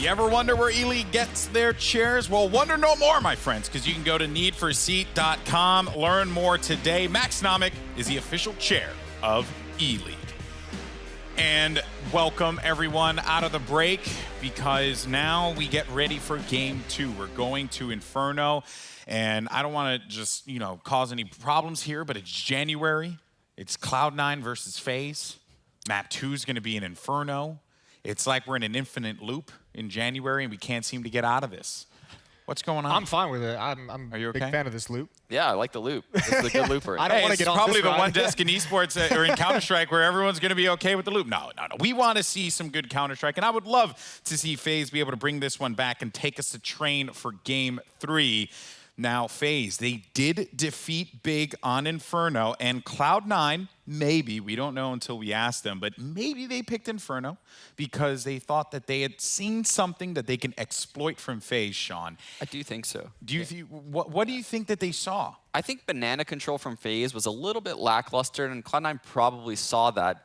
You ever wonder where Eleague gets their chairs? Well, wonder no more, my friends, because you can go to needforseat.com, learn more today. Maxnomic is the official chair of Eleague. And welcome everyone out of the break, because now we get ready for game 2. We're going to Inferno, and I don't want to just, cause any problems here, but it's January. It's CLOUD9 versus Faze. Map 2 is going to be in Inferno. It's like we're in an infinite loop in January, and we can't seem to get out of this. What's going on? I'm fine with it. I'm Are you okay? a big fan of this loop. Yeah, I like the loop. This is a good looper. I don't want to get off probably this the ride. one desk in esports or in Counter-Strike where everyone's going to be okay with the loop. No. We want to see some good Counter-Strike, and I would love to see Faze be able to bring this one back and take us to train for game 3. Now, Faze, they did defeat big on Inferno, and CLOUD9, maybe, we don't know until we ask them, but maybe they picked Inferno because they thought that they had seen something that they can exploit from Faze, Sean. I do think so. What do you think that they saw? I think banana control from Faze was a little bit lackluster, and Cloud9 probably saw that.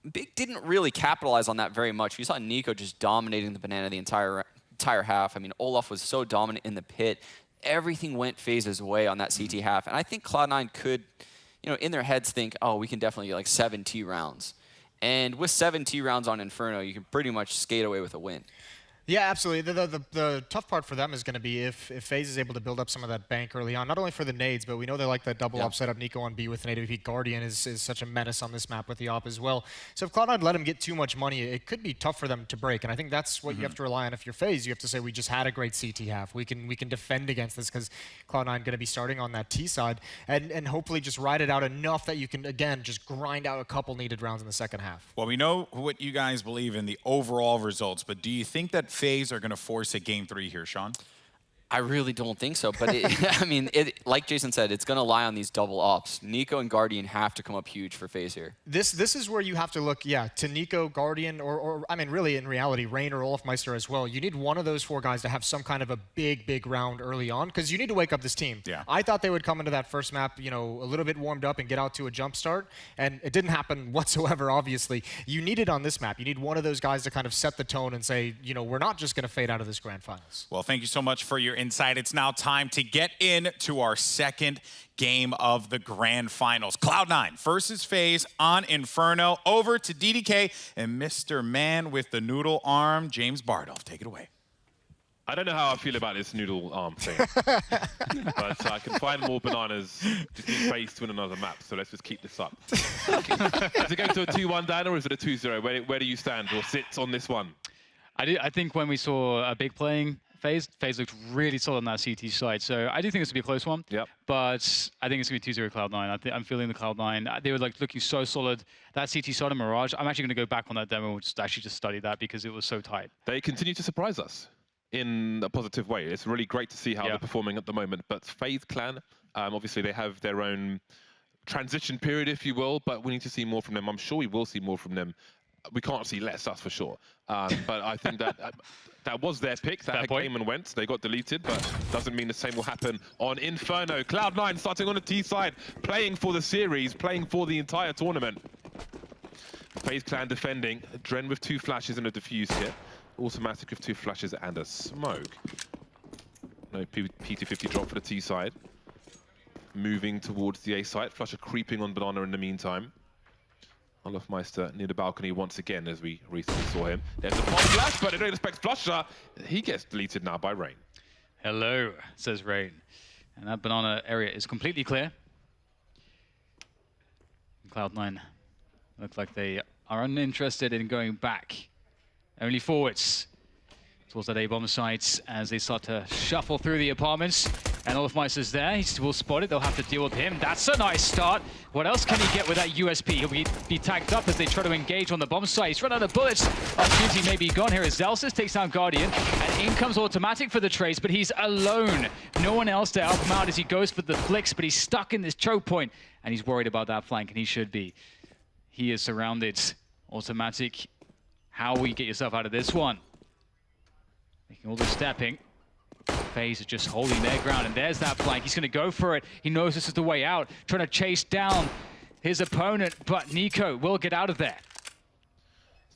Big didn't really capitalize on that very much. You saw Nico just dominating the banana the entire half. I mean, Olaf was so dominant in the pit. Everything went Faze's way on that CT half. And I think Cloud9 could, in their heads think, oh, we can definitely get like 7 T rounds. And with 7 T rounds on Inferno, you can pretty much skate away with a win. Yeah, absolutely. The tough part for them is going to be if Faze is able to build up some of that bank early on, not only for the nades, but we know they like that double up setup. Nico on B with an AWP. Guardian is such a menace on this map with the op as well. So if Cloud9 let him get too much money, it could be tough for them to break. And I think that's what you have to rely on. If you're Faze, you have to say, we just had a great CT half. We can defend against this because Cloud9 going to be starting on that T side and hopefully just ride it out enough that you can, again, just grind out a couple needed rounds in the second half. Well, we know what you guys believe in the overall results, but do you think that Faze are going to force a game 3 here, Sean? I really don't think so, but I mean, like Jason said, it's going to lie on these double ops. Nico and Guardian have to come up huge for Faze here. This is where you have to look, to Nico, Guardian, or I mean, really, in reality, Rain or Olaf Meister as well. You need one of those 4 guys to have some kind of a big round early on, because you need to wake up this team. Yeah. I thought they would come into that first map, a little bit warmed up and get out to a jump start, and it didn't happen whatsoever, obviously. You need it on this map. You need one of those guys to kind of set the tone and say, we're not just going to fade out of this grand finals. Well, thank you so much for your insight. It's now time to get into our second game of the grand finals. CLOUD9 versus Faze on Inferno. Over to DDK and Mr. Man with the noodle arm, James Bardolph. Take it away. I don't know how I feel about this noodle arm thing, but I can find more bananas just being Faze to win another map, so let's just keep this up. Is it going to a 2-1, Dan, or is it a 2-0? Where do you stand or sit on this one? I think when we saw a big playing Faze looked really solid on that CT side, so I do think this will be a close one. Yep. But I think it's going to be 2-0 CLOUD9. I'm feeling the CLOUD9. They were looking so solid. That CT side of Mirage, I'm actually going to go back on that demo and just study that because it was so tight. They continue to surprise us in a positive way. It's really great to see how they're performing at the moment. But Faze Clan, obviously they have their own transition period, if you will, but we need to see more from them. I'm sure we will see more from them. We can't see less, that's for sure. But I think that that was their pick. That came and went. They got deleted, but doesn't mean the same will happen on Inferno. CLOUD9 starting on the T side, playing for the series, playing for the entire tournament. Faze Clan defending. Dren with 2 flashes and a defuse kit. Automatic with 2 flashes and a smoke. No P250 drop for the T side. Moving towards the A site. Flusher creeping on Banana in the meantime. Olaf Meister near the balcony once again, as we recently saw him. There's a bomb flash, but they don't expect Flusher. He gets deleted now by Rain. Hello, says Rain. And that banana area is completely clear. CLOUD9 look like they are uninterested in going back. Only forwards towards that A-bomb site as they start to shuffle through the apartments. And Olaf Meister's there. He will spot it. They'll have to deal with him. That's a nice start. What else can he get with that USP? He'll be tagged up as they try to engage on the bomb site. He's run out of bullets. Opportunity may be gone here as Zelsis takes down Guardian. And in comes Automatic for the trace, but he's alone. No one else to help him out as he goes for the flicks, but he's stuck in this choke point. And he's worried about that flank, and he should be. He is surrounded. Automatic, how will you get yourself out of this one? Making all the stepping. Faze is just holding their ground, and there's that flank. He's going to go for it. He knows this is the way out, trying to chase down his opponent, but Nico will get out of there.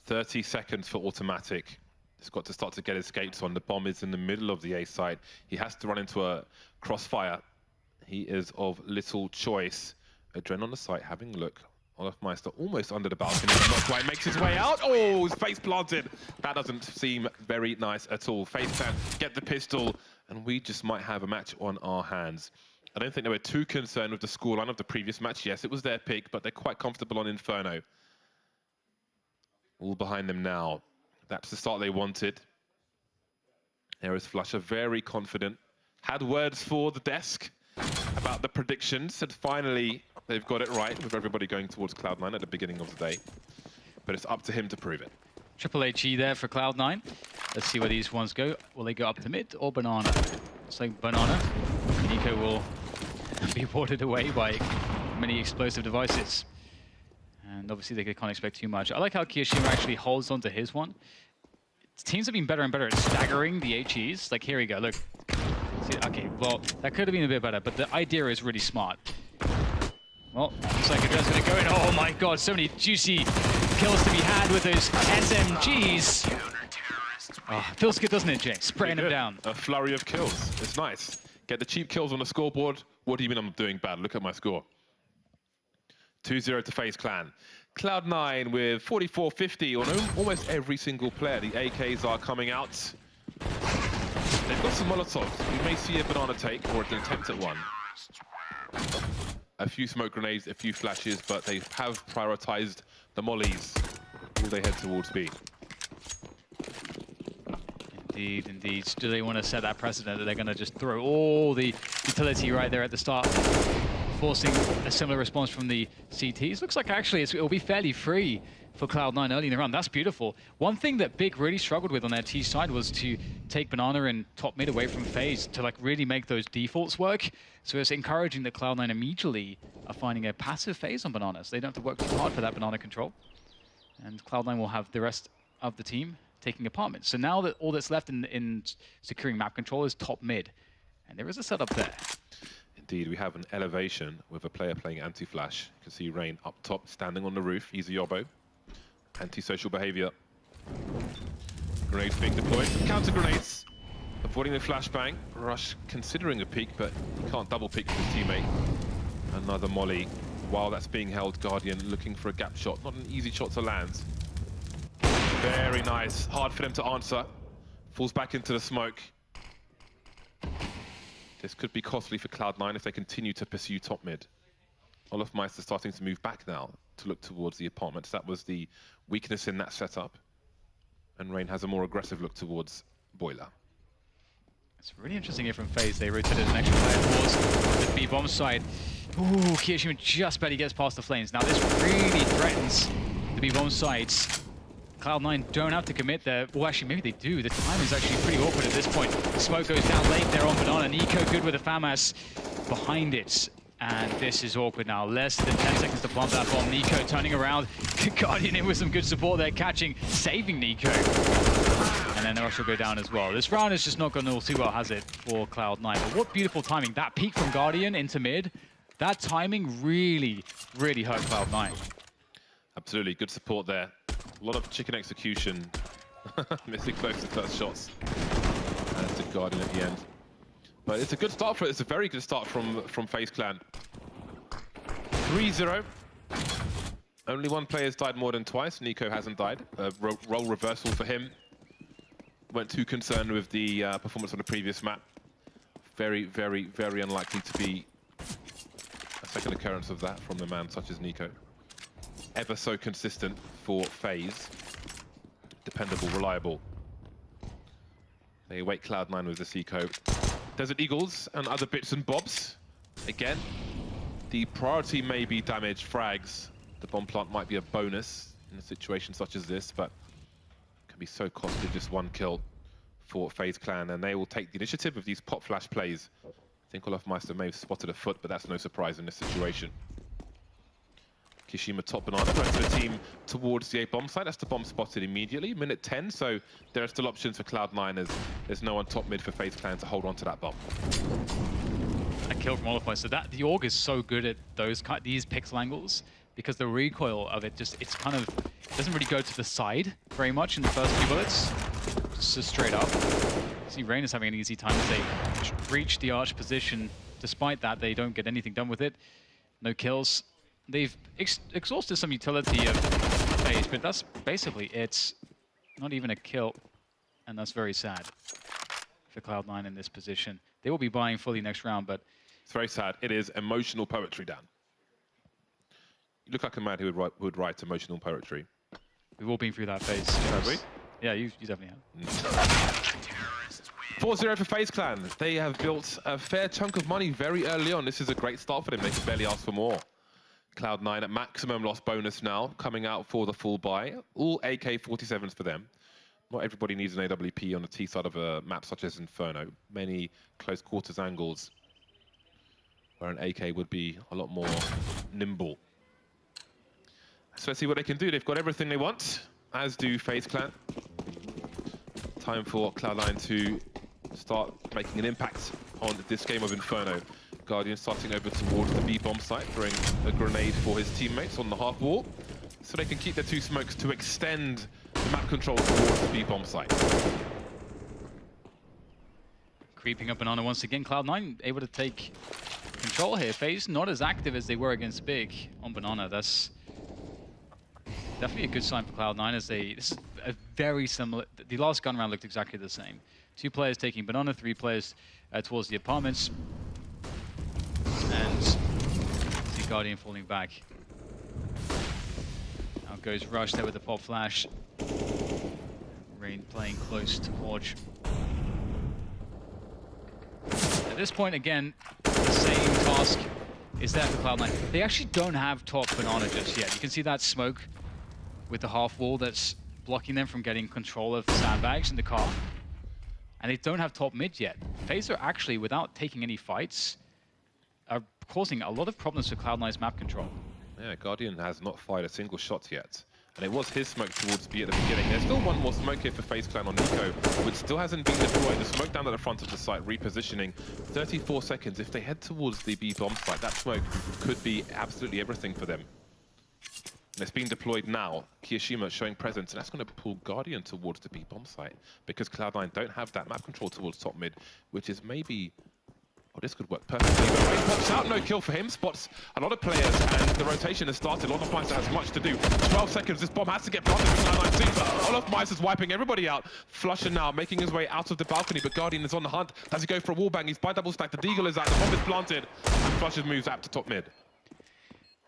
30 seconds for Automatic. He's got to start to get his skates on. The bomb is in the middle of the A site. He has to run into a crossfire. He is of little choice. Adren on the site, having a look. Olofmeister almost under the balcony, not quite makes his way out. Oh, his face planted. That doesn't seem very nice at all. Faze can get the pistol, and we just might have a match on our hands. I don't think they were too concerned with the scoreline of the previous match. Yes, it was their pick, but they're quite comfortable on Inferno. All behind them now. That's the start they wanted. There is Flusher, very confident. Had words for the desk about the predictions. Said finally they've got it right with everybody going towards Cloud9 at the beginning of the day. But it's up to him to prove it. Triple HE there for Cloud9. Let's see where these ones go. Will they go up to mid or banana? It's like banana. Nico will be warded away by many explosive devices. And obviously they can't expect too much. I like how Kyoshima actually holds onto his one. Teams have been better and better at staggering the HEs. Like, here we go, look. See, okay, well, that could have been a bit better, but the idea is really smart. Well, looks like Adren's gonna go in. Oh my god, so many juicy kills to be had with those SMGs. Oh, feels good, doesn't it, Jay? Spraying them down. A flurry of kills. It's nice. Get the cheap kills on the scoreboard. What do you mean I'm doing bad? Look at my score. 2-0 to Faze Clan. Cloud9 with 44-50 on almost every single player. The AKs are coming out. They've got some Molotovs. We may see a banana take or an attempt at one. A few smoke grenades, a few flashes, but they have prioritized the mollies. Will they head towards B? Indeed, indeed. Do they want to set that precedent that they're going to just throw all the utility right there at the start, forcing a similar response from the CTs? Looks like actually it'll be fairly free for Cloud9 early in the round. That's beautiful. One thing that Big really struggled with on their T side was to take Banana and top mid away from Faze to like really make those defaults work. So it's encouraging that Cloud9 immediately are finding a passive Faze on Banana, so they don't have to work too hard for that Banana control. And Cloud9 will have the rest of the team taking apartments. So now that all that's left in securing map control is top mid. And there is a setup there. Indeed, we have an elevation with a player playing anti-flash. You can see Rain up top, standing on the roof. He's a Yobbo. Anti-social behavior. Grenades being deployed. Counter grenades. Avoiding the flashbang. Rush considering a peek, but he can't double peek with his teammate. Another molly. While that's being held, Guardian looking for a gap shot. Not an easy shot to land. Very nice. Hard for them to answer. Falls back into the smoke. This could be costly for Cloud9 if they continue to pursue top mid. Olofmeister starting to move back now to look towards the apartments. That was the weakness in that setup. And Rain has a more aggressive look towards Boiler. It's really interesting here from Faze. They rotated an extra player towards the B-bomb side. Ooh, Kyoshima just barely gets past the flames. Now this really threatens the B-bomb sides. Cloud9 don't have to commit there. Well, actually, maybe they do. The time is actually pretty awkward at this point. Smoke goes down late there on Banana. Nico good with the FAMAS behind it. And this is awkward now. Less than 10 seconds to plant that bomb. Nico turning around. Guardian in with some good support there, catching, saving Nico. And then the rush will go down as well. This round has just not gone all too well, has it, for Cloud9? But what beautiful timing. That peek from Guardian into mid, that timing really, really hurt Cloud9. Absolutely, good support there. A lot of chicken execution. Missing both the first shots. And it's a Guardian at the end. But it's a good start for it. It's a very good start from Faze Clan. 3-0. Only one player's died more than twice. Nico hasn't died. Role reversal for him. Weren't too concerned with the performance on the previous map. Very, very, very unlikely to be a second occurrence of that from a man such as Nico. Ever so consistent for Faze. Dependable, reliable. They await Cloud9 with the C-code. Desert Eagles and other bits and bobs. Again, the priority may be damage, frags. The bomb plant might be a bonus in a situation such as this, but it can be so costly, just one kill for Faze Clan, and they will take the initiative of these pop flash plays. I think Olofmeister may have spotted a foot, but that's no surprise in this situation. Kyoshima top banana, the rest of the team towards the A bomb site. That's the bomb spotted immediately. Minute 10, so there are still options for Cloud9 as there's no one top mid for Faze Clan to hold on to that bomb. A kill from Olofmeister. So that the AUG is so good at these pixel angles because the recoil of it just, it's kind of, doesn't really go to the side very much in the first few bullets. just straight up. See, Rain is having an easy time as they reach the arch position. Despite that, they don't get anything done with it. No kills. They've exhausted some utility of Faze, but that's basically it. Not even a kill, and that's very sad for Cloud9 in this position. They will be buying fully next round, but... It's very sad. It is emotional poetry, Dan. You look like a man who would write emotional poetry. We've all been through that phase. Have we? Yeah, you definitely have. 4-0 for Faze Clan. They have built a fair chunk of money very early on. This is a great start for them. They can barely ask for more. Cloud9 at maximum loss bonus now, coming out for the full buy. All AK-47s for them. Not everybody needs an AWP on the T side of a map such as Inferno. Many close quarters angles where an AK would be a lot more nimble. So let's see what they can do. They've got everything they want, as do Faze Clan. Time for Cloud9 to start making an impact on this game of Inferno. Guardian starting over towards the B bomb site, throwing a grenade for his teammates on the half wall, so they can keep their two smokes to extend the map control towards the B bomb site. Creeping up Banana once again. Cloud9 able to take control here. Faze not as active as they were against Big on Banana. That's definitely a good sign for Cloud9 as this is a very similar... The last gun round looked exactly the same. 2 players taking Banana, 3 players towards the apartments. And see Guardian falling back. Now goes Rush there with the pop flash. Rain playing close to Forge. At this point, again, the same task is there for Cloud9. They actually don't have top Banana just yet. You can see that smoke with the half wall that's blocking them from getting control of the sandbags in the car. And they don't have top mid yet. Faze are actually, without taking any fights, are causing a lot of problems for Cloud9's map control. Yeah, Guardian has not fired a single shot yet. And it was his smoke towards B at the beginning. There's still one more smoke here for Faze Clan on Nico, which still hasn't been deployed. The smoke down at the front of the site, repositioning. 34 seconds. If they head towards the B bomb site, that smoke could be absolutely everything for them. And it's being deployed now. Kiyashima showing presence, and that's going to pull Guardian towards the B bomb site, because Cloud9 don't have that map control towards top mid, which is maybe... Oh, this could work perfectly. But Ray pops out, no kill for him. Spots a lot of players, and the rotation has started. Olofmeister has much to do. 12 seconds, this bomb has to get planted for Cloud9 team, but Olofmeister's wiping everybody out. Flusher now, making his way out of the balcony, but Guardian is on the hunt. Does he go for a wallbang? He's by double stack. The Deagle is out, the bomb is planted, and Flusher moves up to top mid.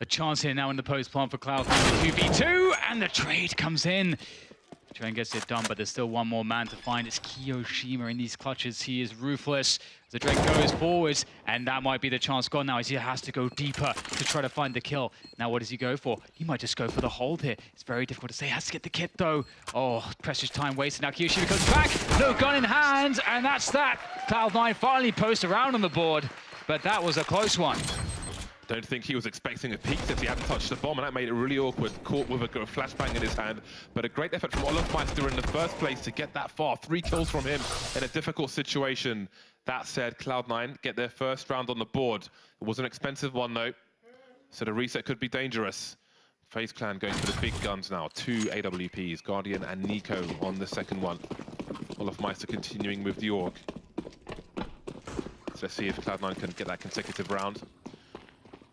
A chance here now in the post plant for Cloud9 2v2, and the trade comes in. Train gets it done, but there's still one more man to find. It's Kiyashima in these clutches. He is ruthless. The Drake goes forwards, and that might be the chance gone now as he has to go deeper to try to find the kill. Now what does he go for? He might just go for the hold here. It's very difficult to say. He has to get the kit though. Oh, precious time wasted. Now Kiyashima comes back. No gun in hand, and that's that. Cloud9 finally posts around on the board, but that was a close one. Don't think he was expecting a peek since he hadn't touched the bomb, and that made it really awkward. Caught with a flashbang in his hand. But a great effort from Olofmeister in the first place to get that far. 3 kills from him in a difficult situation. That said, Cloud9 get their first round on the board. It was an expensive one, though, so the reset could be dangerous. Faze Clan going for the big guns now. 2 AWPs, Guardian and Nico on the second one. Olofmeister continuing with the AUG. So let's see if Cloud9 can get that consecutive round.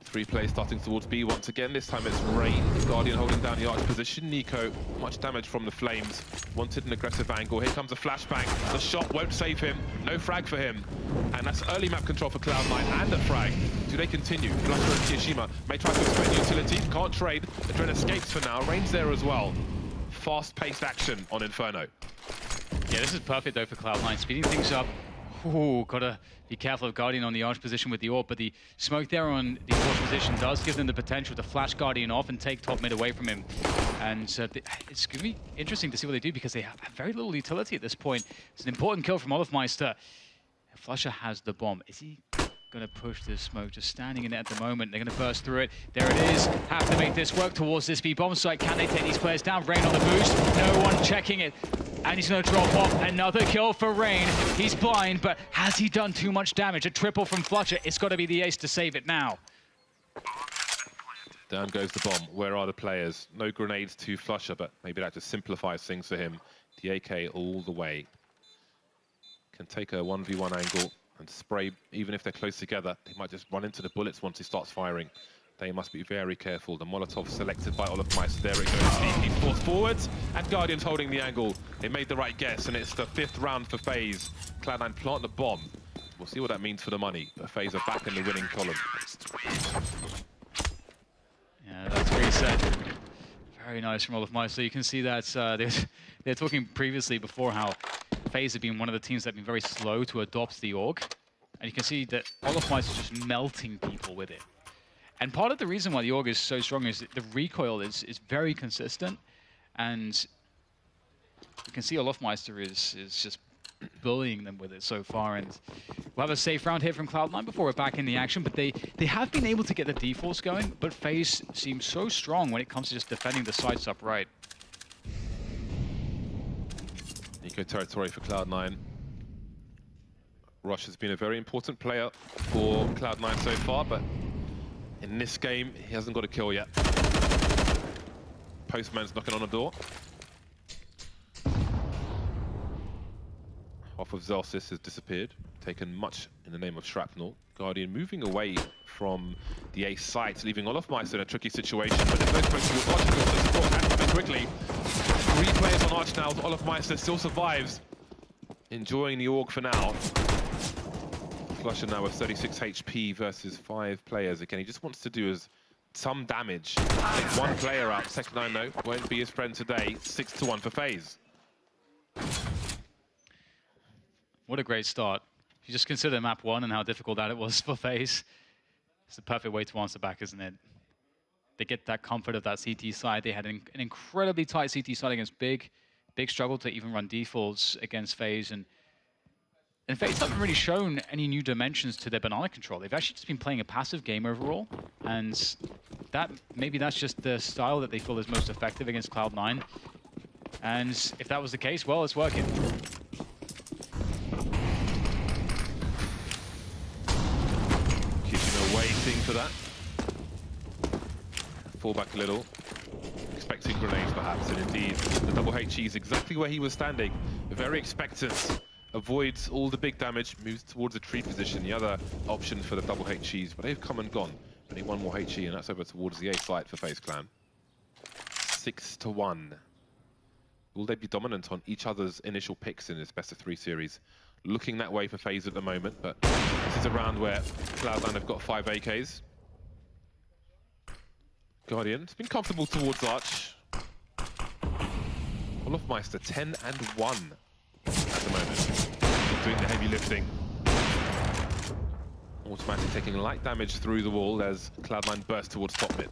3 players starting towards B once again. This time it's Rain. Guardian holding down the arch position. Nico, much damage from the flames. Wanted an aggressive angle. Here comes a flashbang. The shot won't save him. No frag for him. And that's early map control for Cloud9 and a frag. Do they continue? Flusher and Kiyashima may try to expend utility. Can't trade. Adren escapes for now. Rain's there as well. Fast-paced action on Inferno. Yeah, this is perfect though for Cloud9. Speeding things up. Ooh, gotta be careful of Guardian on the arch position with the AWP, but the smoke there on the force position does give them the potential to flash Guardian off and take top mid away from him. And it's gonna be interesting to see what they do because they have very little utility at this point. It's an important kill from Olofmeister. Flusher has the bomb. Is he gonna push this smoke? Just standing in it at the moment. They're gonna burst through it. There it is. Have to make this work towards this B bomb site. Can they take these players down? Rain on the boost. No one checking it. And he's going to drop off. Another kill for Rain. He's blind, but has he done too much damage? A triple from Flusher. It's got to be the ace to save it now. Down goes the bomb. Where are the players? No grenades to Flusher, but maybe that just simplifies things for him. The AK all the way. Can take a 1v1 angle and spray, even if they're close together. They might just run into the bullets once he starts firing. They must be very careful. The Molotov selected by Olofmeister. There it goes. He's forced forwards, and Guardian's holding the angle. They made the right guess, and it's the 5th round for Faze. Cloud9 plant the bomb. We'll see what that means for the money. But Faze are back in the winning column. Yeah, that's what he said. Very nice from Olofmeister. You can see that they're talking previously before how Faze have been one of the teams that have been very slow to adopt the AUG. And you can see that Olofmeister is just melting people with it. And part of the reason why the AUG is so strong is that the recoil is very consistent. And you can see Olofmeister is just bullying them with it so far. And we'll have a safe round here from Cloud9 before we're back in the action. But they have been able to get the defaults going, but Faze seems so strong when it comes to just defending the sites upright. Eco territory for Cloud9. Rush has been a very important player for Cloud9 so far, but in this game, he hasn't got a kill yet. Postman's knocking on the door. Half of Zelsis has disappeared, taken much in the name of shrapnel. Guardian moving away from the A site, leaving Olofmeister in a tricky situation, but there's no place to watch the support and coming quickly. 3 players on Arch now. Olofmeister still survives, enjoying the AUG for now. Flusher now with 36 HP versus 5 players. Again, he just wants to do some damage. Take 1 player out. Csgo though won't be his friend today. 6-1 for Faze. What a great start. If you just consider map 1 and how difficult that it was for Faze, it's the perfect way to answer back, isn't it? They get that comfort of that CT side. They had an incredibly tight CT side against Big. Big struggle to even run defaults against Faze. And Faze haven't really shown any new dimensions to their banana control. They've actually just been playing a passive game overall. And maybe that's just the style that they feel is most effective against Cloud9. And if that was the case, well, it's working. Waiting for that. Fall back a little. Expecting grenades perhaps, and indeed the double HE is exactly where he was standing. Very expectant. Avoids all the big damage, moves towards the tree position. The other option for the double HEs, but they've come and gone. Only 1 more HE, and that's over towards the A site for Faze Clan. 6-1. Will they be dominant on each other's initial picks in this best of 3 series? Looking that way for Faze at the moment, but this is a round where Cloud9 have got 5 AKs. Guardian's been comfortable towards Arch. Olofmeister 10-1 at the moment. Doing the heavy lifting. Automatic taking light damage through the wall as Cloud9 burst towards top mid.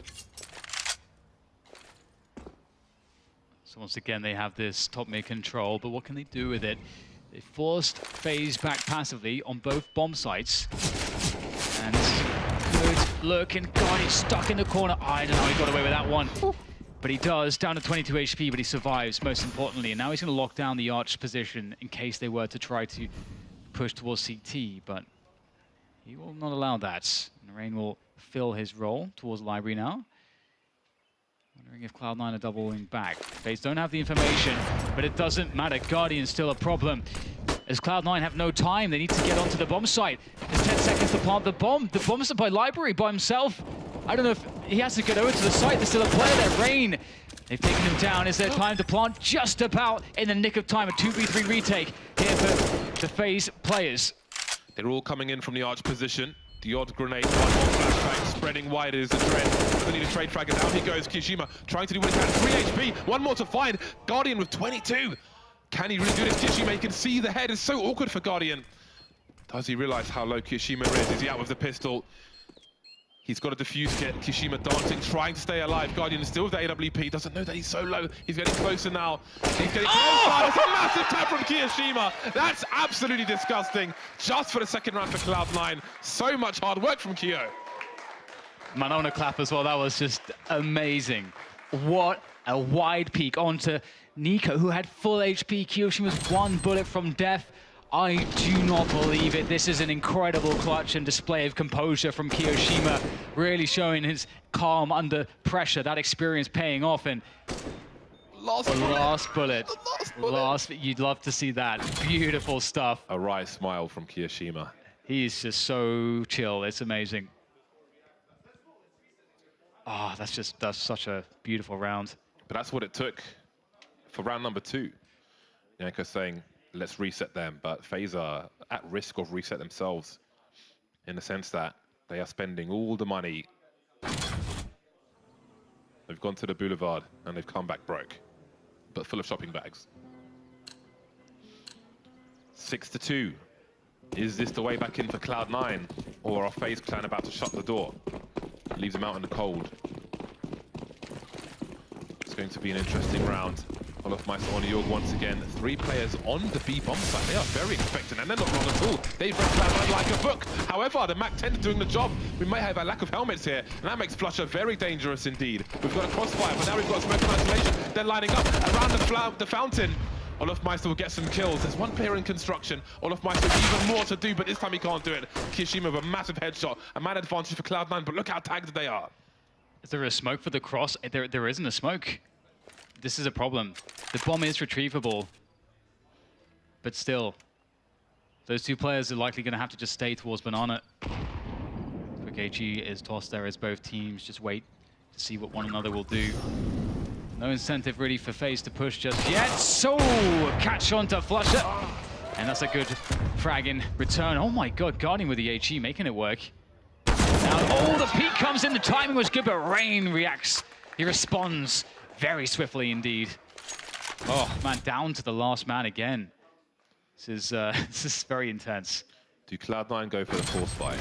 So once again, they have this top mid control, but what can they do with it? They forced Faze back passively on both bomb sites. And good look, and God, he's stuck in the corner. I don't know, he got away with that one. But he does, down to 22 HP, but he survives, most importantly. And now he's going to lock down the Arch position in case they were to try to push towards CT, but he will not allow that. And Rain will fill his role towards Library now. Wondering if Cloud9 are doubling back. Faze don't have the information, but it doesn't matter. Guardian's still a problem. As Cloud9 have no time, they need to get onto the bomb site. There's 10 seconds to plant the bomb. The bomb's by Library by himself. I don't know if he has to get over to the site. There's still a player there. Rain. They've taken him down. Is there time to plant? Just about in the nick of time. A 2v3 retake here for the Faze players. They're all coming in from the Arch position. The odd grenade, 1 more flashbang, spreading wide is the trend. Doesn't need a trade frag, and down he goes. Kyoshima trying to do what he can. 3 HP, 1 more to find. Guardian with 22. Can he really do this? Kyoshima, you can see the head is so awkward for Guardian. Does he realize how low Kyoshima is? Is he out with the pistol? He's got a defuse kit. Kyoshima dancing, trying to stay alive. Guardian is still with the AWP. Doesn't know that he's so low. He's getting closer now. He's getting closer. It's a massive tap from Kyoshima. That's absolutely disgusting. Just for the 2nd round for Cloud9. So much hard work from Kyo. Man, I want to clap as well. That was just amazing. What a wide peek onto Nico, who had full HP. Kiyoshima's 1 bullet from death. I do not believe it. This is an incredible clutch and display of composure from Kyoshima. really showing his calm under pressure, that experience paying off, and Last bullet. You'd love to see that. Beautiful stuff. A wry smile from Kiyashima. He's just so chill. It's amazing. Ah, that's such a beautiful round. But that's what it took for round number 2. Yanko saying, let's reset them, but FaZe are at risk of reset themselves in the sense that they are spending all the money. They've gone to the boulevard and they've come back broke, but full of shopping bags. 6-2. Is this the way back in for Cloud9, or are FaZe Clan about to shut the door? Leaves them out in the cold. It's going to be an interesting round. Olofmeister on York once again. 3 players on the B bomb site. They are very expectant, and they're not wrong at all. They've read Cloud9 like a book. However, the Mac 10 is doing the job. We may have a lack of helmets here, and that makes Flusher very dangerous indeed. We've got a crossfire, but now we've got smoke and isolation. They're lining up around the fountain. Olofmeister will get some kills. There's 1 player in construction. Olofmeister has even more to do, but this time he can't do it. Kiyashima with a massive headshot. A man advantage for Cloud9, but look how tagged they are. Is there a smoke for the cross? There isn't a smoke. This is a problem. The bomb is retrievable, but still, those 2 players are likely going to have to just stay towards Banana. Quick HE is tossed there as both teams just wait to see what one another will do. No incentive really for FaZe to push just yet. So, catch on to Flusher. And that's a good frag in return. Oh my god, Guardian with the HE making it work. Now, the peek comes in, the timing was good, but Rain reacts. He responds very swiftly indeed. Oh man, down to the last man again. This is very intense. Do Cloud9 go for the force fight?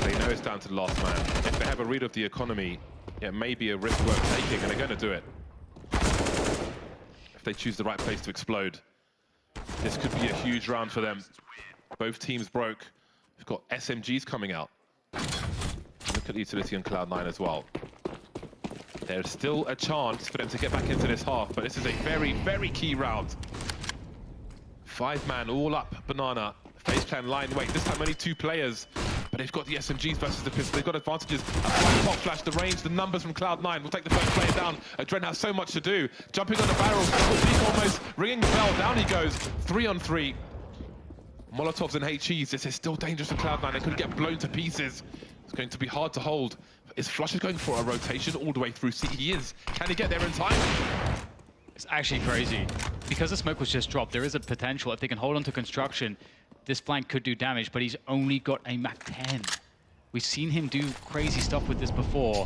They know it's down to the last man. If they have a read of the economy, it may be a risk worth taking, and they're going to do it. If they choose the right place to explode. This could be a huge round for them. Both teams broke. We've got SMGs coming out. Look at the utility on Cloud9 as well. There's still a chance for them to get back into this half, but this is a very, very key round. 5-man all up, Banana. FaZe Clan line wait. This time only 2 players, but they've got the SMGs versus the pistol. They've got advantages. A pop flash, the range, the numbers from Cloud9 will take the first player down. Adren has so much to do. Jumping on the barrel, almost ringing the bell. Down he goes. 3-on-3. Molotovs and HEs. This is still dangerous for Cloud9. They could get blown to pieces. It's going to be hard to hold. Is Flusher going for a rotation all the way through? See, he is. Can he get there in time? It's actually crazy. Because the smoke was just dropped, there is a potential. If they can hold on to construction, this flank could do damage, but he's only got a Mac 10. We've seen him do crazy stuff with this before.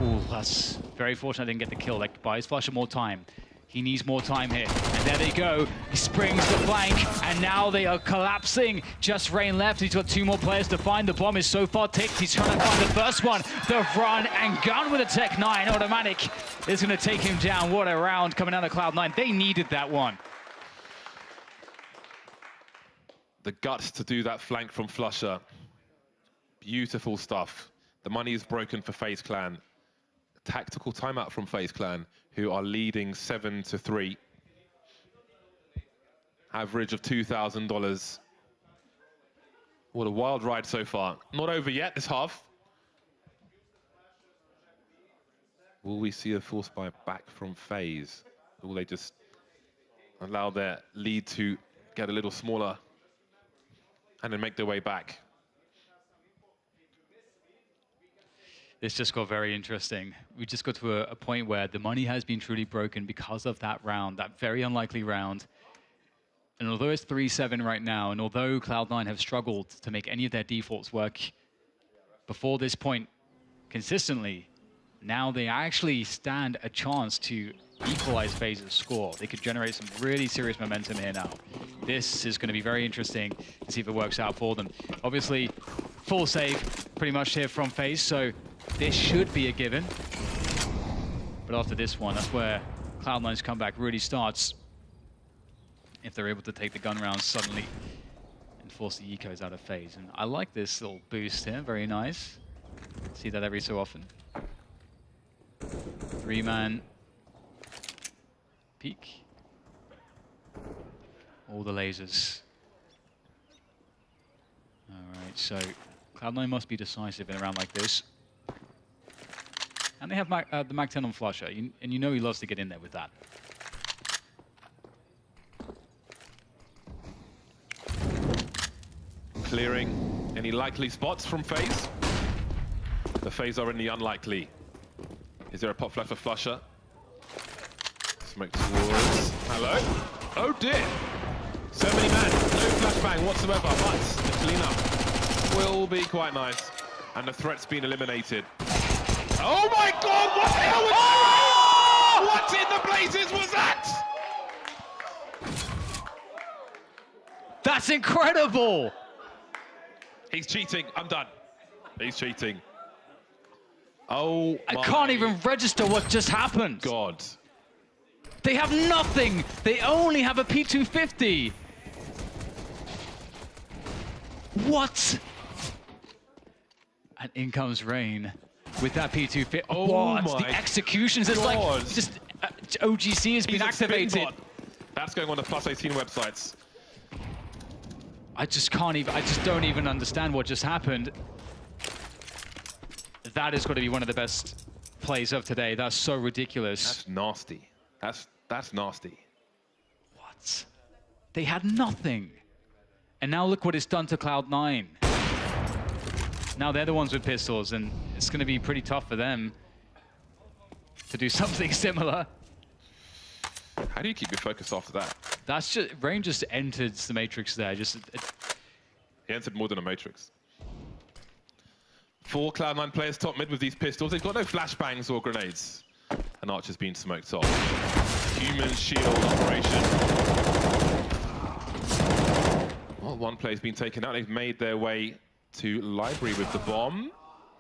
Ooh, that's very fortunate I didn't get the kill. That buys Flusher more time. He needs more time here. And there they go. He springs the flank, and now they are collapsing. Just Rain left. He's got 2 more players to find. The bomb is so far ticked. He's trying to find the first one. The run and gun with a Tech 9 automatic is going to take him down. What a round coming out of Cloud9. They needed that one. The guts to do that flank from Flusher. Beautiful stuff. The money is broken for FaZe Clan. Tactical timeout from FaZe Clan, who are leading 7-3. Average of $2,000. What a wild ride so far. Not over yet, this half. Will we see a force buy back from FaZe? Or will they just allow their lead to get a little smaller and then make their way back? This just got very interesting. We just got to a point where the money has been truly broken because of that round, that very unlikely round. And although it's 3-7 right now, and although Cloud9 have struggled to make any of their defaults work before this point consistently, now they actually stand a chance to equalize FaZe's score. They could generate some really serious momentum here now. This is going to be very interesting to see if it works out for them. Obviously, full save pretty much here from FaZe, so this should be a given. But after this one, that's where Cloud9's comeback really starts. If they're able to take the gun rounds suddenly and force the ecos out of FaZe. And I like this little boost here, very nice. See that every so often. 3-man peek. All the lasers. All right, so Cloud9 must be decisive in a round like this. And they have the Mag 10 on Flusher, and you know he loves to get in there with that. Clearing any likely spots from Faze. The Faze are in the unlikely. Is there a pot flash for Flusher? Smoke towards. Hello? Oh dear! So many men, no flashbang whatsoever, but the cleanup will be quite nice. And the threat's been eliminated. Oh my god, what the hell was that? What in the blazes was that? That's incredible! He's cheating, I'm done. He's cheating. Oh I can't even register what just happened. God. They have nothing! They only have a P250! What? And in comes Rain with that P250. Oh what? my The executions, it's God. like just OGC has been He's a activated. spin bot. That's going on the plus 18 websites. I just can't even, I just don't even understand what just happened. That is going to be one of the best plays of today. That's so ridiculous. That's nasty. That's nasty. What? They had nothing. And now look what it's done to Cloud9. Now they're the ones with pistols, and it's going to be pretty tough for them to do something similar. How do you keep your focus after that? That's just, Rain just entered the Matrix there. Just He entered more than a Matrix. 4 Cloud9 players top mid with these pistols. They've got no flashbangs or grenades. And Archer's been smoked off. Human shield operation. Well, one player's been taken out. They've made their way to library with the bomb.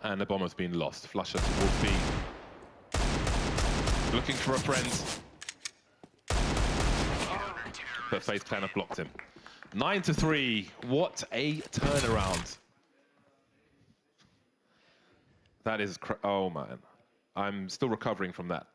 And the bomb has been lost. Flusher towards B. Looking for a friend. But Faze Clan have blocked him. 9-3. What a turnaround. That is, oh man. I'm still recovering from that.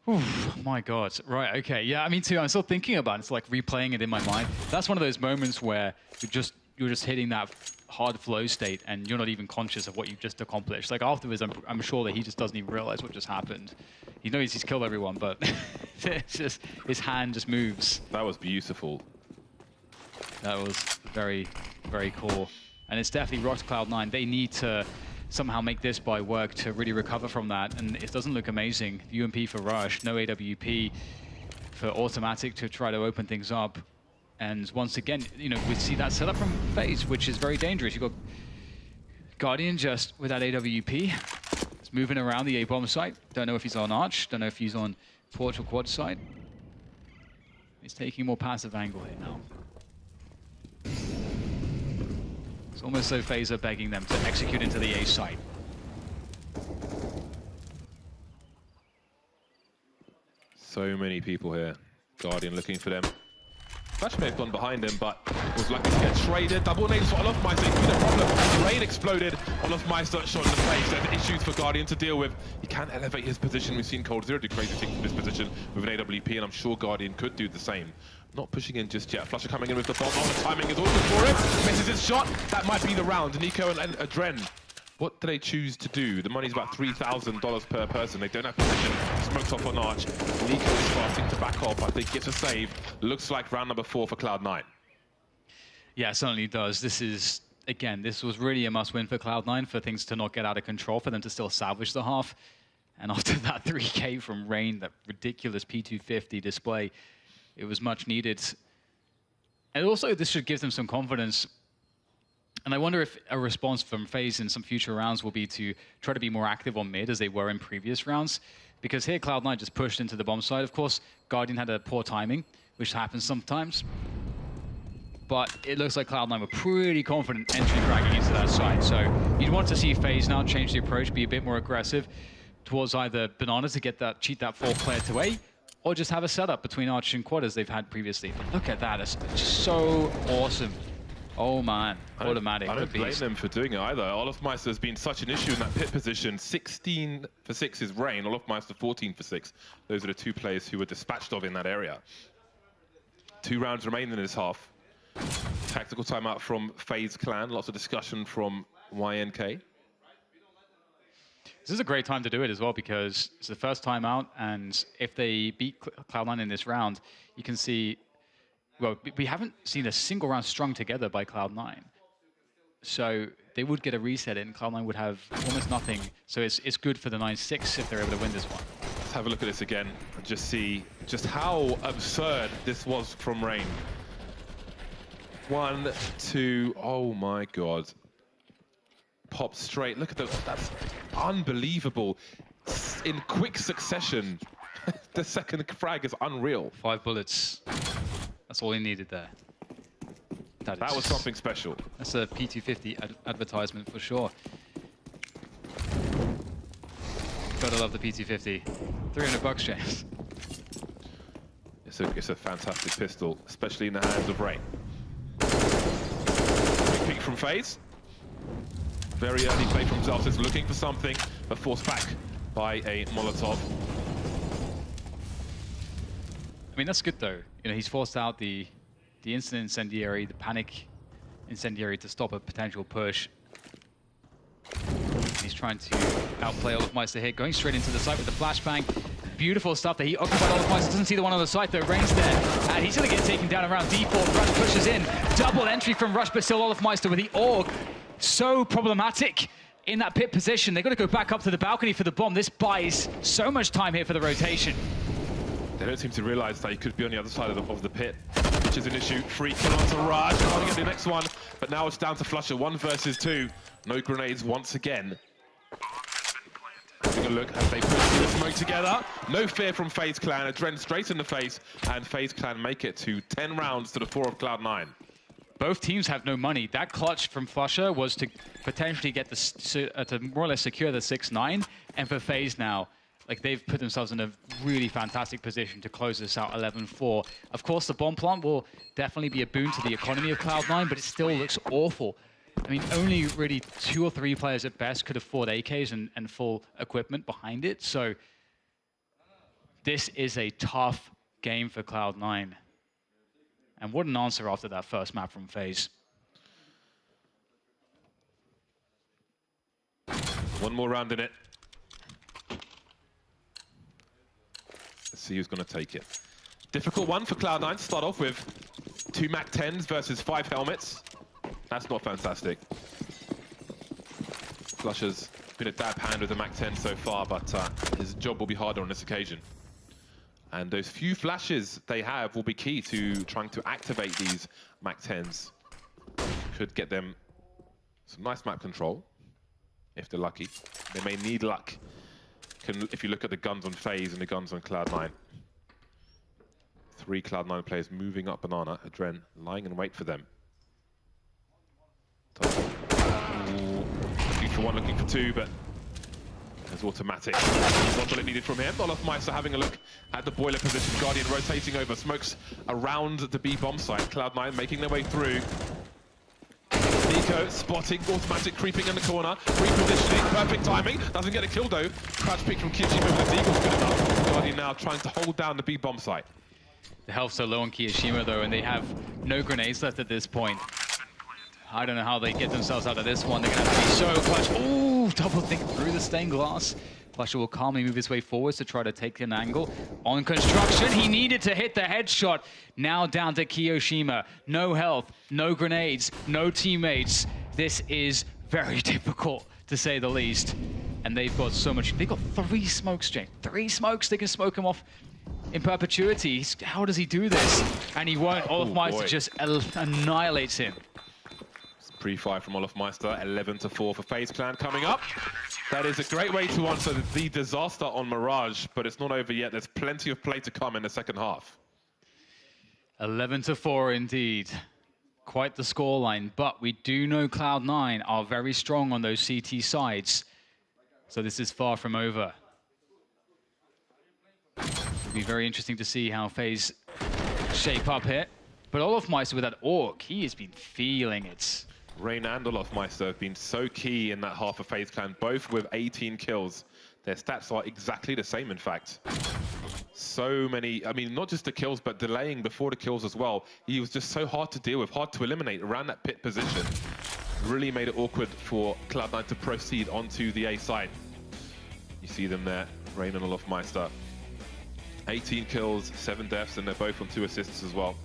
Oof, my God. Right, okay. Yeah, I mean, too, I'm still thinking about it. It's like replaying it in my mind. That's one of those moments where you're just hitting that hard flow state and you're not even conscious of what you've just accomplished. Like afterwards, I'm sure that he just doesn't even realize what just happened. He knows he's killed everyone, but it's just, his hand just moves. That was beautiful. That was very, very cool. And it's definitely rocked Cloud9. They need to somehow make this buy work to really recover from that. And it doesn't look amazing. UMP for Rush, no AWP for Automatic to try to open things up. And once again, you know, we see that setup from Faze, which is very dangerous. You've got Guardian just with that AWP. He's moving around the A-bomb site. Don't know if he's on Arch. Don't know if he's on Porch or Quad side. He's taking a more passive angle here now. It's almost so Faze are begging them to execute into the A site. So many people here. Guardian looking for them. Flash may have gone behind him, but was lucky to get traded. Double names for Olofmeister. It's been a problem. Rain exploded. Olofmeister shot in the face. There's issues for Guardian to deal with. He can't elevate his position. We've seen Cold0 do crazy things from his position with an AWP, and I'm sure Guardian could do the same. Not pushing in just yet. Flusher coming in with the bomb. Oh, the timing is all good for him. Misses his shot. That might be the round. Nico and Adren. What do they choose to do? The money's about $3,000 per person. They don't have position. Smoked off on Arch. Nico is starting to back off. I think it's a save. Looks like round number 4 for Cloud9. Yeah, it certainly does. This is, again, this was really a must-win for Cloud9 for things to not get out of control, for them to still salvage the half. And after that 3K from Rain, that ridiculous P250 display, it was much needed. And also, this should give them some confidence. And I wonder if a response from Faze in some future rounds will be to try to be more active on mid as they were in previous rounds. Because here Cloud9 just pushed into the bomb side. Of course, Guardian had a poor timing, which happens sometimes. But it looks like Cloud9 were pretty confident entry dragging into that side. So you'd want to see Faze now change the approach, be a bit more aggressive towards either Banana to get that, cheat that 4 player to A, or just have a setup between Arch and Quad as they've had previously. But look at that, it's so awesome. Oh man, Automatic. I don't blame them for doing it either. Olofmeister has been such an issue in that pit position. 16 for 6 is Rain, Olofmeister 14 for 6. Those are the 2 players who were dispatched of in that area. 2 rounds remain in this half. Tactical timeout from FaZe Clan. Lots of discussion from YNK. This is a great time to do it as well because it's the first time out, and if they beat Cloud9 in this round, you can see, well, we haven't seen a single round strung together by Cloud9. So they would get a reset and Cloud9 would have almost nothing. So it's good for the 9-6 if they're able to win this one. Let's have a look at this again and just see just how absurd this was from Rain. 1, 2, oh my God. Pop straight, look at that's unbelievable. In quick succession, the second frag is unreal. 5 bullets, that's all he needed there. That was something special. That's a P250 advertisement for sure. Gotta love the P250. $300, James. It's a fantastic pistol, especially in the hands of Rain. Big peek from FaZe. Very early play from Zelsis, looking for something, but forced back by a Molotov. I mean, that's good though. You know, he's forced out the instant incendiary, the panic incendiary to stop a potential push. He's trying to outplay Olofmeister here, going straight into the site with the flashbang. Beautiful stuff that he occupied. Olofmeister doesn't see the one on the site though. Rain's there, and he's gonna get taken down around default. Rush pushes in, double entry from Rush, but still Olofmeister with the AUG. So problematic in that pit position. They've got to go back up to the balcony for the bomb. This buys so much time here for the rotation. They don't seem to realize that he could be on the other side of the pit, which is an issue. Free kill onto Raj, trying to get the next one, but now it's down to Flusher, 1 versus 2. No grenades once again. Having a look as they push through the smoke together. No fear from FaZe Clan, Adren straight in the face, and FaZe Clan make it to 10 rounds to the 4 of Cloud9. Both teams have no money. That clutch from Flusher was to potentially get to more or less secure the 6-9, and for FaZe now, like, they've put themselves in a really fantastic position to close this out 11-4. Of course, the bomb plant will definitely be a boon to the economy of Cloud9, but it still looks awful. I mean, only really 2 or 3 players at best could afford AKs and full equipment behind it, so this is a tough game for Cloud9. And what an answer after that first map from FaZe. One more round in it. Let's see who's going to take it. Difficult one for Cloud9 to start off with. 2 MAC-10s versus 5 helmets. That's not fantastic. Flusher's been a dab hand with the MAC-10 so far, but his job will be harder on this occasion. And those few flashes they have will be key to trying to activate these MAC-10s. Could get them some nice map control, if they're lucky. They may need luck, if you look at the guns on FaZe and the guns on Cloud9. 3 Cloud9 players moving up banana. Adren lying in wait for them. Ooh, looking for 1, looking for 2, but there's automatic. 1 bullet needed from him. Olofmeister having a look at the boiler position. Guardian rotating over. Smokes around the B bomb site. Cloud9 making their way through. Nico spotting, automatic creeping in the corner. Repositioning, perfect timing. Doesn't get a kill though. Crouch peek from Kijima, but the Eagle's good enough. Guardian now trying to hold down the B bomb site. The health's so low on Kiyashima though, and they have no grenades left at this point. I don't know how they get themselves out of this one. They're going to have to be so clutch. Ooh, double think through the stained glass. Flusher will calmly move his way forwards to try to take an angle. On construction, he needed to hit the headshot. Now down to Kiyoshima. No health, no grenades, no teammates. This is very difficult, to say the least. And they've got so much. They've got 3 smokes, Jane. 3 smokes. They can smoke him off in perpetuity. How does he do this? And he won't. Olofmeister just annihilates him. Pre-fire from Olofmeister, 11-4 for FaZe Clan coming up. That is a great way to answer the disaster on Mirage, but it's not over yet. There's plenty of play to come in the second half. 11-4 indeed. Quite the scoreline, but we do know Cloud9 are very strong on those CT sides. So this is far from over. It'll be very interesting to see how FaZe shape up here. But Olofmeister with that AUG, he has been feeling it. Rain and Olofmeister have been so key in that half of FaZe Clan, both with 18 kills. Their stats are exactly the same, in fact. So many, I mean, not just the kills, but delaying before the kills as well. He was just so hard to deal with, hard to eliminate around that pit position. Really made it awkward for Cloud9 to proceed onto the A side. You see them there, Rain and Olofmeister. 18 kills, 7 deaths, and they're both on 2 assists as well.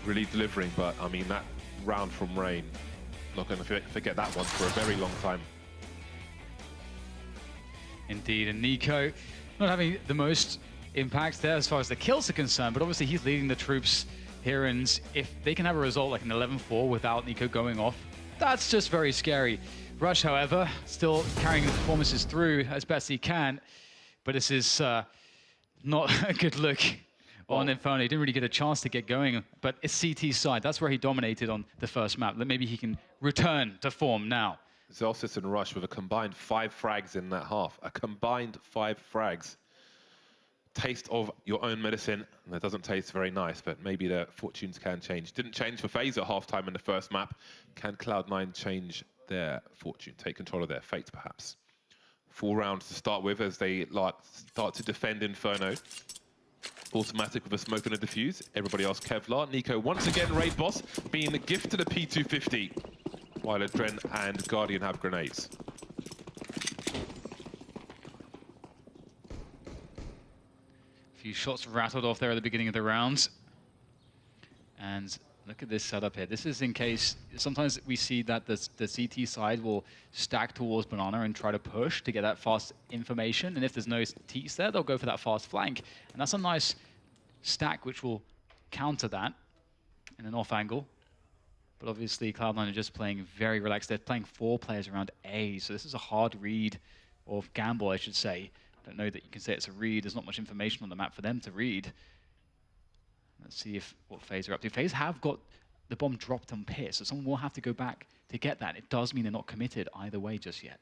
Really delivering, but I mean, that round from Rain, not going to forget that one for a very long time. Indeed, and Nico not having the most impact there as far as the kills are concerned, but obviously he's leading the troops here, and if they can have a result like an 11-4 without Nico going off, that's just very scary. Rush, however, still carrying the performances through as best he can, but this is not a good look on Inferno. He didn't really get a chance to get going, but it's CT's side. That's where he dominated on the first map. Maybe he can return to form now. Zellsis and Rush with a combined 5 frags in that half. A combined 5 frags. Taste of your own medicine. That doesn't taste very nice, but maybe their fortunes can change. Didn't change for Faze at halftime in the first map. Can Cloud9 change their fortune, take control of their fate, perhaps? 4 rounds to start with as they start to defend Inferno. Automatic with a smoke and a defuse. Everybody else Kevlar. Nico once again raid boss, being gifted a P250. While Adren and Guardian have grenades. A few shots rattled off there at the beginning of the round. And look at this setup here. This is in case, sometimes we see that the CT side will stack towards Banana and try to push to get that fast information. And if there's no Teats there, they'll go for that fast flank. And that's a nice stack which will counter that in an off angle. But obviously, Cloud9 are just playing very relaxed. They're playing 4 players around A, so this is a hard read, or gamble, I should say. I don't know that you can say it's a read. There's not much information on the map for them to read. Let's see what Faze are up to. Faze have got the bomb dropped on pit, so someone will have to go back to get that. It does mean they're not committed either way just yet.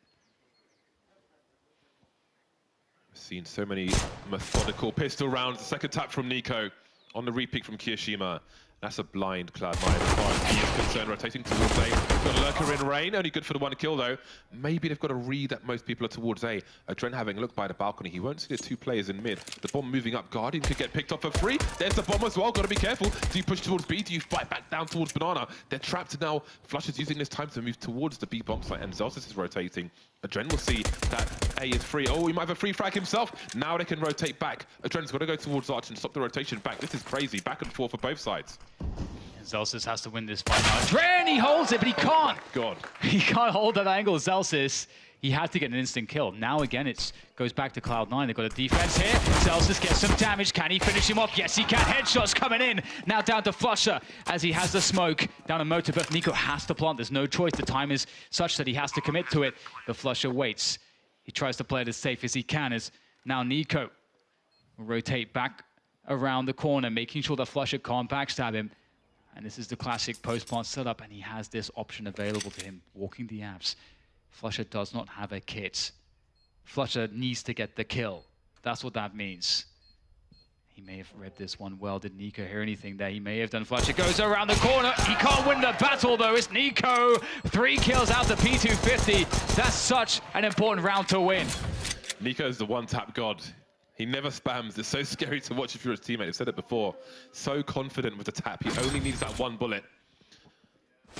We've seen so many methodical pistol rounds. The second tap from Nico on the repeat from Kirishima. That's a blind Cloud9 as far as he is concerned, rotating towards A. Got Lurker in Rain, only good for the 1 kill though. Maybe they've got a read that most people are towards A. Adren having a look by the balcony, he won't see the 2 players in mid. The bomb moving up, Guardian could get picked up for free. There's the bomb as well, gotta be careful. Do you push towards B? Do you fight back down towards Banana? They're trapped now. Flush is using this time to move towards the B bomb site, and Zellsis is rotating. Adren will see that A is free. Oh, he might have a free frag himself. Now they can rotate back. Adren's got to go towards Arch and stop the rotation back. This is crazy, back and forth for both sides. Zellsis has to win this fight now. Adren, he holds it, but he can't. God. He can't hold that angle. Zellsis, he had to get an instant kill. Now again, it goes back to Cloud9. They've got a defense here. Zellsis gets some damage. Can he finish him off? Yes, he can. Headshots coming in. Now down to Flusher as he has the smoke down a motor. But Nico has to plant. There's no choice. The time is such that he has to commit to it. The Flusher waits. He tries to play it as safe as he can. As now Nico will rotate back around the corner, making sure that Flusher can't backstab him. And this is the classic post-plant setup, and he has this option available to him, walking the apps. Flusher does not have a kit. Flusher needs to get the kill. That's what that means. He may have read this one well. Did Nico hear anything there? He may have done. Flusher goes around the corner. He can't win the battle, though. It's Nico. 3 kills out to P250. That's such an important round to win. Nico's the one-tap god. He never spams. It's so scary to watch if you're his teammate. I've said it before. So confident with the tap. He only needs that 1 bullet.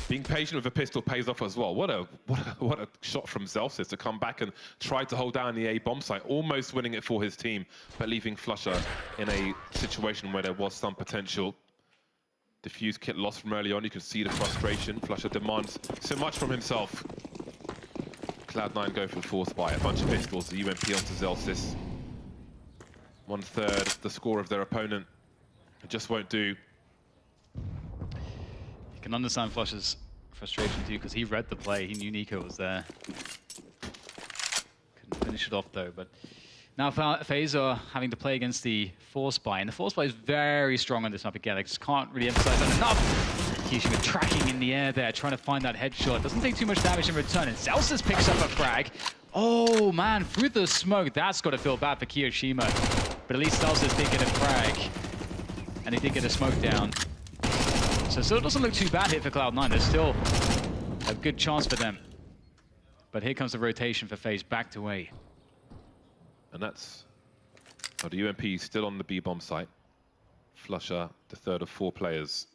Being patient with a pistol pays off as well. What a shot from Zellsis to come back and try to hold down the A bomb site, almost winning it for his team, but leaving Flusher in a situation where there was some potential. Diffuse kit lost from early on. You can see the frustration. Flusher demands so much from himself. Cloud9 go for the 4th buy. A bunch of pistols. The UMP onto Zellsis. 1/3 the score of their opponent. It just won't do. You can understand Flusher's frustration too, because he read the play. He knew Nico was there. Couldn't finish it off though, but now Faze are having to play against the 4 spy, and the 4 spy is very strong on this map again. I just can't really emphasize that enough. Kirishima tracking in the air there, trying to find that headshot. Doesn't take too much damage in return, and Zellsis picks up a frag. Oh man, through the smoke. That's got to feel bad for Kirishima. But at least Zellsis did get a frag, and he did get a smoke down. So still doesn't look too bad here for Cloud9. There's still a good chance for them. But here comes the rotation for Faze back to A. And that's Oh, the UMP still on the B bomb site. Flusher, the third of 4 players.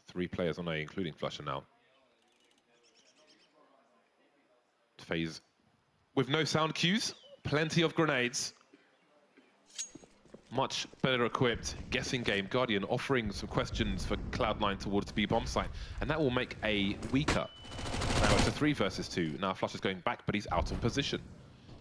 3 players on A, including Flusher now. Faze with no sound cues, plenty of grenades. Much better equipped, guessing game. Guardian offering some questions for Cloud9 towards the B bomb site, and that will make A weaker. Now it's a 3 versus 2. Now Flusher's going back, but he's out of position.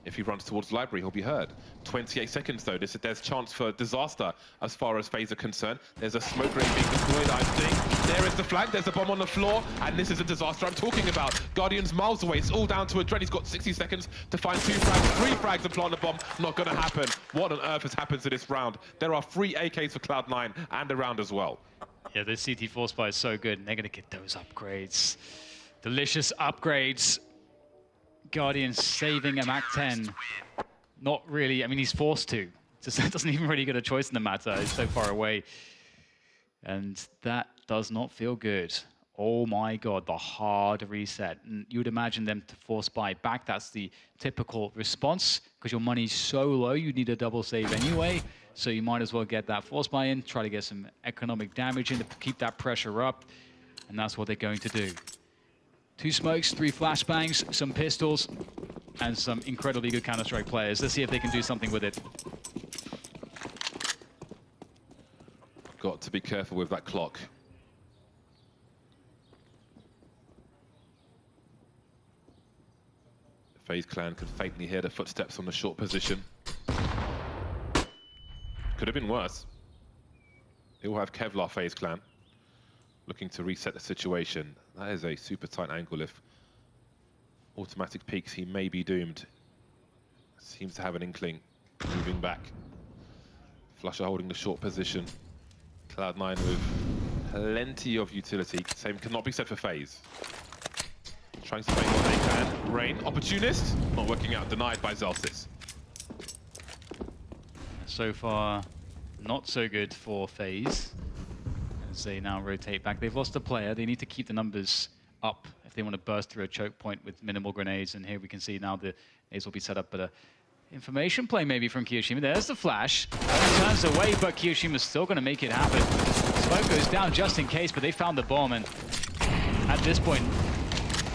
If he runs towards library, he'll be heard. 28 seconds though, there's chance for disaster as far as Faze are concerned. There's a smoke grenade being deployed, I think. There is the flank, there's a bomb on the floor, and this is a disaster I'm talking about. Guardian's miles away, it's all down to Adren. He's got 60 seconds to find 2 frags, 3 frags and plant the bomb. Not gonna happen. What on earth has happened to this round? There are 3 AKs for Cloud9 and around as well. Yeah, this CT force buy is so good, and they're gonna get those upgrades. Delicious upgrades. Guardian saving a MAC-10. Not really, I mean, he's forced to. Just doesn't even really get a choice in the matter. He's so far away. And that does not feel good. Oh my God, the hard reset. And you would imagine them to force buy back. That's the typical response, because your money's so low, you need a double save anyway. So you might as well get that force buy in, try to get some economic damage in to keep that pressure up. And that's what they're going to do. 2 smokes, 3 flashbangs, some pistols, and some incredibly good Counter-Strike players. Let's see if they can do something with it. Got to be careful with that clock. The Faze clan could faintly hear the footsteps on the short position. Could have been worse. They all have Kevlar, Faze clan. Looking to reset the situation. That is a super tight angle. If automatic peaks, he may be doomed. Seems to have an inkling. Moving back. Flusher holding the short position. Cloud9 with plenty of utility. Same cannot be said for Faze. Trying to make what they can. Rain, opportunist. Not working out. Denied by Zelsis. So far, not so good for Faze. As they now rotate back. They've lost a player. They need to keep the numbers up if they want to burst through a choke point with minimal grenades. And here we can see now the nades will be set up, but a information play maybe from Kiyoshima. There's the flash. He turns away, but Kiyoshima's still going to make it happen. Smoke goes down just in case, but they found the bomb. And at this point,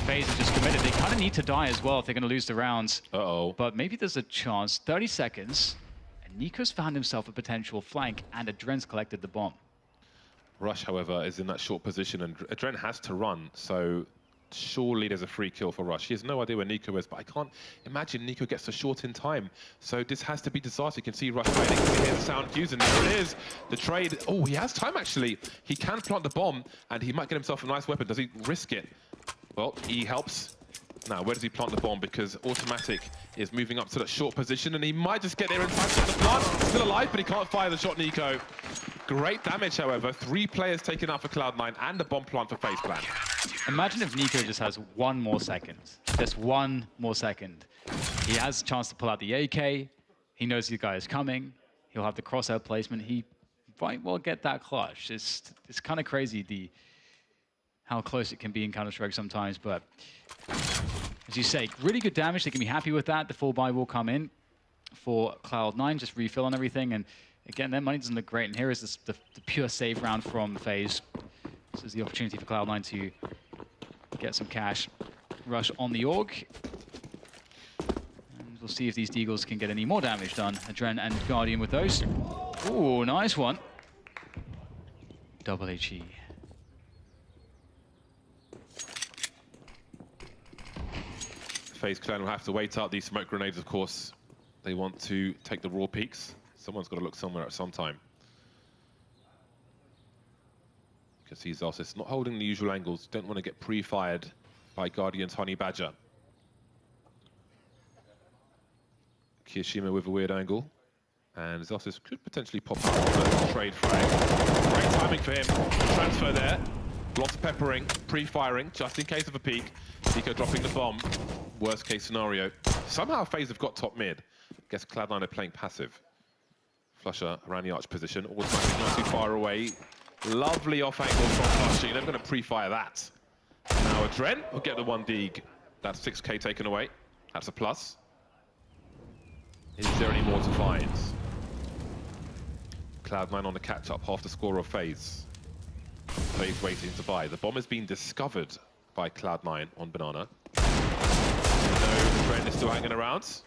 Faze is just committed. They kind of need to die as well if they're going to lose the rounds. Uh-oh. But maybe there's a chance. 30 seconds. And Nico's found himself a potential flank, and Adren's collected the bomb. Rush, however, is in that short position, and Adren has to run, so surely there's a free kill for Rush. He has no idea where Nico is, but I can't imagine Nico gets a short in time. So this has to be disaster. You can see Rush waiting to hear the sound cues, and there it is. The trade. Oh, he has time, actually. He can plant the bomb, and he might get himself a nice weapon. Does he risk it? Well, he helps. Now, where does he plant the bomb? Because automatic is moving up to that short position, and he might just get there in time to get the plant. Still alive, but he can't fire the shot, Nico. Great damage, however. 3 players taken out for Cloud9 and a bomb plant for Faze clan. Imagine if Nico just has 1 more second. Just 1 more second. He has a chance to pull out the AK. He knows the guy is coming. He'll have the crosshair placement. He might well get that clutch. It's kind of crazy how close it can be in Counter-Strike sometimes, but as you say, really good damage. They can be happy with that. The full buy will come in for Cloud9, just refill on everything. And again, their money doesn't look great. And here is the pure save round from Faze. This is the opportunity for Cloud9 to get some cash. Rush on the AUG. And we'll see if these Deagles can get any more damage done. Adren and Guardian with those. Ooh, nice one. Double HE. Faze clan will have to wait out these smoke grenades, of course. They want to take the raw peaks. Someone's got to look somewhere at some time. You can see Zelsis not holding the usual angles. Don't want to get pre-fired by Guardian's Honey Badger. Kiyoshima with a weird angle. And Zelsis could potentially pop out on the trade frag. Great timing for him. Transfer there. Lots of peppering, pre-firing, just in case of a peek. Nico dropping the bomb. Worst case scenario. Somehow Faze have got top mid. Guess Cloud9 are playing passive. Flusher around the arch position. Automatic not too far away. Lovely off angle from Flusher. You're never going to pre-fire that. Now Adren will get the 1 Deag. That's 6k taken away. That's a plus. Is there any more to find? Cloud9 on the catch-up, half the score of Faze. Faze waiting to buy. The bomb has been discovered by Cloud9 on Banana. No, the trend is still hanging around.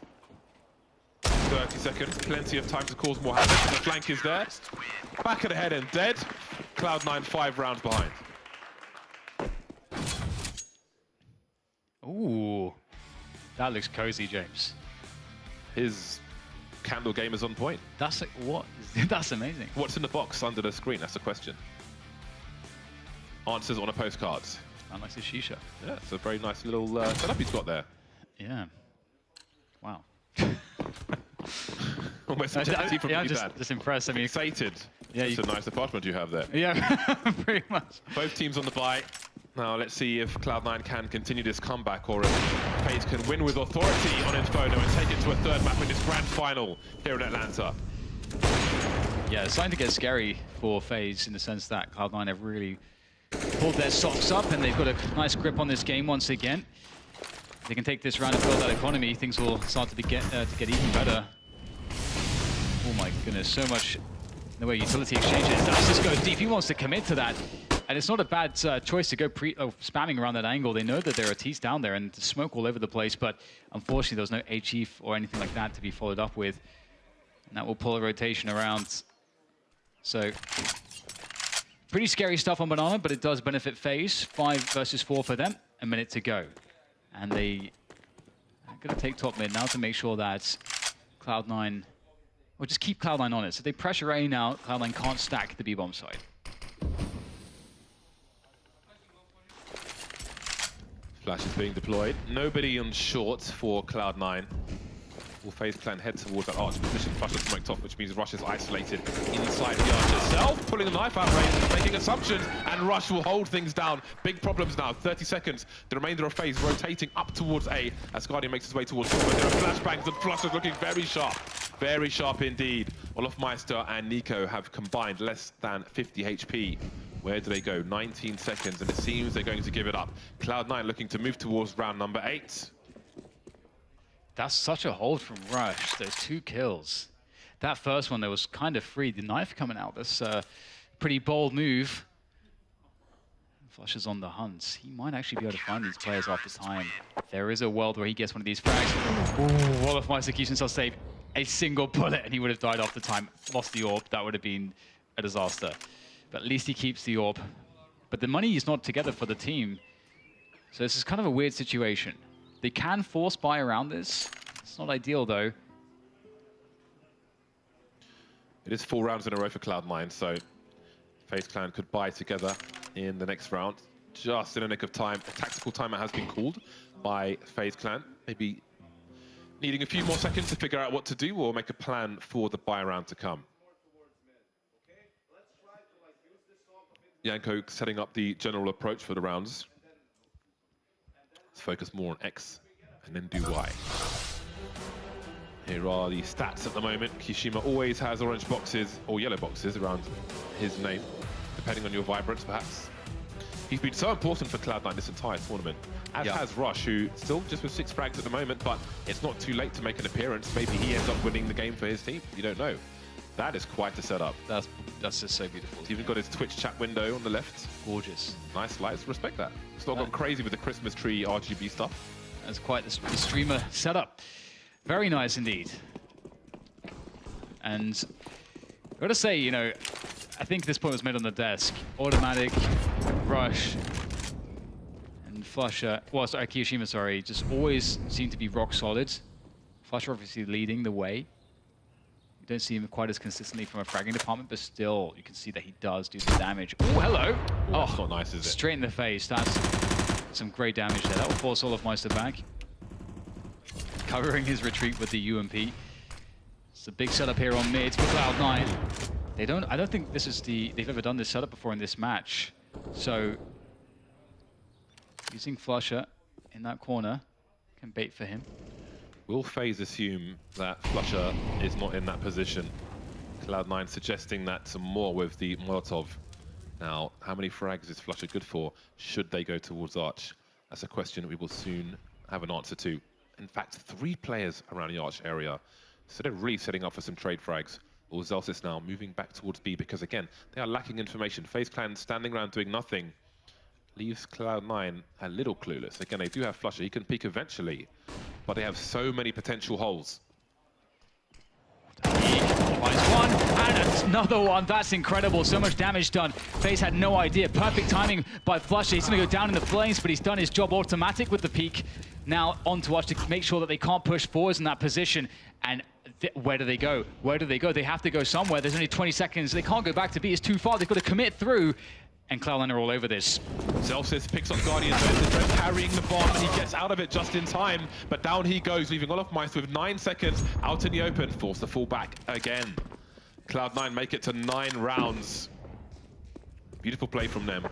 30 seconds, plenty of time to cause more havoc. The flank is there. Back of the head and dead. Cloud9 5 rounds behind. Ooh, that looks cozy, James. His candle game is on point. That's what? That's amazing. What's in the box under the screen? That's the question. Answers on a postcard. Man likes his shisha. Yeah, it's a very nice little setup he's got there. Yeah. Wow. Almost a jetty from just impressed. I mean, excited. Yeah, it's a nice apartment you have there. Yeah, pretty much. Both teams on the buy. Now let's see if Cloud9 can continue this comeback or if Faze can win with authority on Inferno and take it to a third map in this grand final here in Atlanta. Yeah, it's starting to get scary for Faze in the sense that Cloud9 have really pulled their socks up and they've got a nice grip on this game once again. If they can take this round and build that economy, things will start to get even better. Oh my goodness, so much in the way utility exchanges. That's just goes deep. He wants to commit to that. And it's not a bad choice to go spamming around that angle. They know that there are T's down there and smoke all over the place, but unfortunately there's no A-Chief or anything like that to be followed up with. And that will pull a rotation around. So, pretty scary stuff on Banana, but it does benefit Faze. 5 versus 4 for them, a minute to go. And they are going to take top mid now to make sure that Cloud9, or just keep Cloud9 on it. So they pressure A now, Cloud9 can't stack the B-bomb side. Flash is being deployed. Nobody on short for Cloud9. Will Faze Clan head towards that arch position? Flash is smoked off, which means Rush is isolated inside the arch itself. Pulling the knife out range, making assumptions, and Rush will hold things down. Big problems now, 30 seconds. The remainder of Faze rotating up towards A as Guardian makes his way towards B. There are flashbangs and Flush is looking very sharp. Very sharp indeed. Olofmeister and Nico have combined less than 50 HP. Where do they go? 19 seconds, and it seems they're going to give it up. Cloud9 looking to move towards round number 8. That's such a hold from Rush, those 2 kills. That first one, there was kind of free. The knife coming out, that's a pretty bold move. Flush is on the hunt. He might actually be able to find these players after time. There is a world where he gets one of these frags. Ooh, Olofmeister keeps himself safe. A single bullet, and he would have died after time. Lost the orb, that would have been a disaster. But at least he keeps the orb. But the money is not together for the team. So this is kind of a weird situation. They can force buy around this. It's not ideal, though. It is 4 rounds in a row for Cloud9, so Faze Clan could buy together in the next round. Just in a nick of time. A tactical timer has been called by Faze Clan. Maybe needing a few more seconds to figure out what to do or make a plan for the buy round to come. Yanko setting up the general approach for the rounds. Let's focus more on X and then do Y. Here are the stats at the moment. Kishima always has orange boxes or yellow boxes around his name, depending on your vibrance, perhaps. He's been so important for Cloud9 this entire tournament, as has Rush, who still just with 6 frags at the moment, but it's not too late to make an appearance. Maybe he ends up winning the game for his team. You don't know. That is quite a setup. That's just so beautiful. He's even got his Twitch chat window on the left. Gorgeous. Nice lights, respect that. It's not gone crazy with the Christmas tree RGB stuff. That's quite the streamer setup. Very nice indeed. And I've got to say, you know, I think this point was made on the desk. Automatic, Rush, and Flusher, well, sorry, Kiyashima, sorry, just always seem to be rock solid. Flusher obviously leading the way. Don't see him quite as consistently from a fragging department, but still, you can see that he does do the damage. Oh, hello! Oh, that's not nice, is it? Straight in the face. That's some great damage there. That will force Olofmeister back. Covering his retreat with the UMP. It's a big setup here on mid for Cloud9. I don't think this is they've ever done this setup before in this match. So, using Flusher in that corner can bait for him. Will Faze assume that Flusher is not in that position? Cloud9 suggesting that some more with the Molotov. Now, how many frags is Flusher good for? Should they go towards Arch? That's a question we will soon have an answer to. In fact, 3 players around the Arch area. So they're really setting up for some trade frags. Or Zelsis now moving back towards B because, again, they are lacking information. FaZe Clan standing around doing nothing leaves Cloud9 a little clueless. Again, they do have Flusher. He can peek eventually, but they have so many potential holes. Finds one, and another one. That's incredible. So much damage done. FaZe had no idea. Perfect timing by Flusher. He's going to go down in the flames, but he's done his job. Automatic with the peek. Now on to us to make sure that they can't push forwards in that position. And where do they go? Where do they go? They have to go somewhere. There's only 20 seconds. They can't go back to B. It's too far. They've got to commit through. And Cloud9 are all over this. Zelsis picks up Guardian's message, carrying the bomb, and he gets out of it just in time. But down he goes, leaving Olofmeister with 9 seconds out in the open, forced to fall back again. Cloud9 make it to 9 rounds. Beautiful play from them.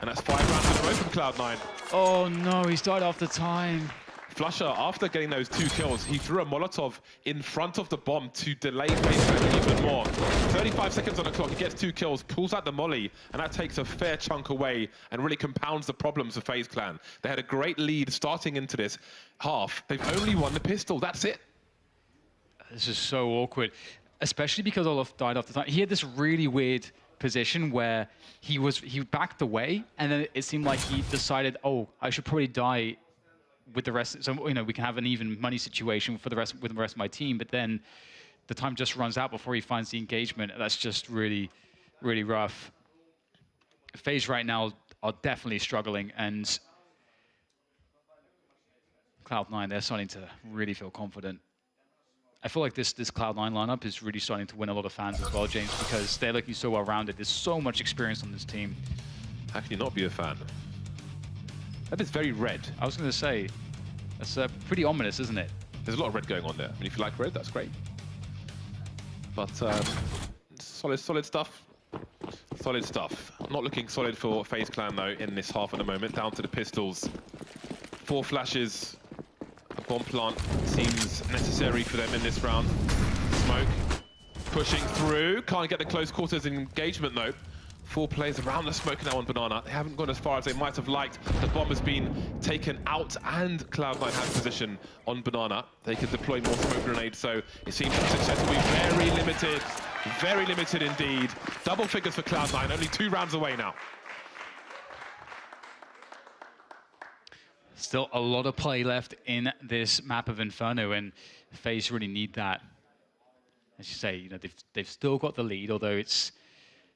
And that's 5 rounds in a row from Cloud9. Oh no, he's died after time. Flusher, after getting those 2 kills, he threw a Molotov in front of the bomb to delay FaZe Clan even more. 35 seconds on the clock, he gets 2 kills, pulls out the molly, and that takes a fair chunk away and really compounds the problems of FaZe Clan. They had a great lead starting into this half. They've only won the pistol, that's it. This is so awkward, especially because Olof died after time. He had this really weird position where he backed away, and then it seemed like he decided, oh, I should probably die with the rest, so we can have an even money situation for the rest with the rest of my team. But then the time just runs out before he finds the engagement. That's just really, really rough. FaZe right now are definitely struggling, and Cloud9, they're starting to really feel confident. I feel like this Cloud9 lineup is really starting to win a lot of fans as well, James, because they're looking so well-rounded. There's so much experience on this team. How can you not be a fan? That is very red. I was going to say, that's pretty ominous, isn't it? There's a lot of red going on there. I mean, if you like red, that's great. But solid stuff. Solid stuff. Not looking solid for FaZe Clan, though, in this half at the moment. Down to the pistols. 4 flashes. A bomb plant seems necessary for them in this round. Smoke pushing through. Can't get the close quarters engagement, though. 4 players around the smoke now on Banana. They haven't gone as far as they might have liked. The bomb has been taken out, and Cloud9 has position on Banana. They can deploy more smoke grenades, so it seems the success will be very limited indeed. Double figures for Cloud9, only 2 rounds away now. Still a lot of play left in this map of Inferno, and FaZe really need that. As you say, they've still got the lead, although it's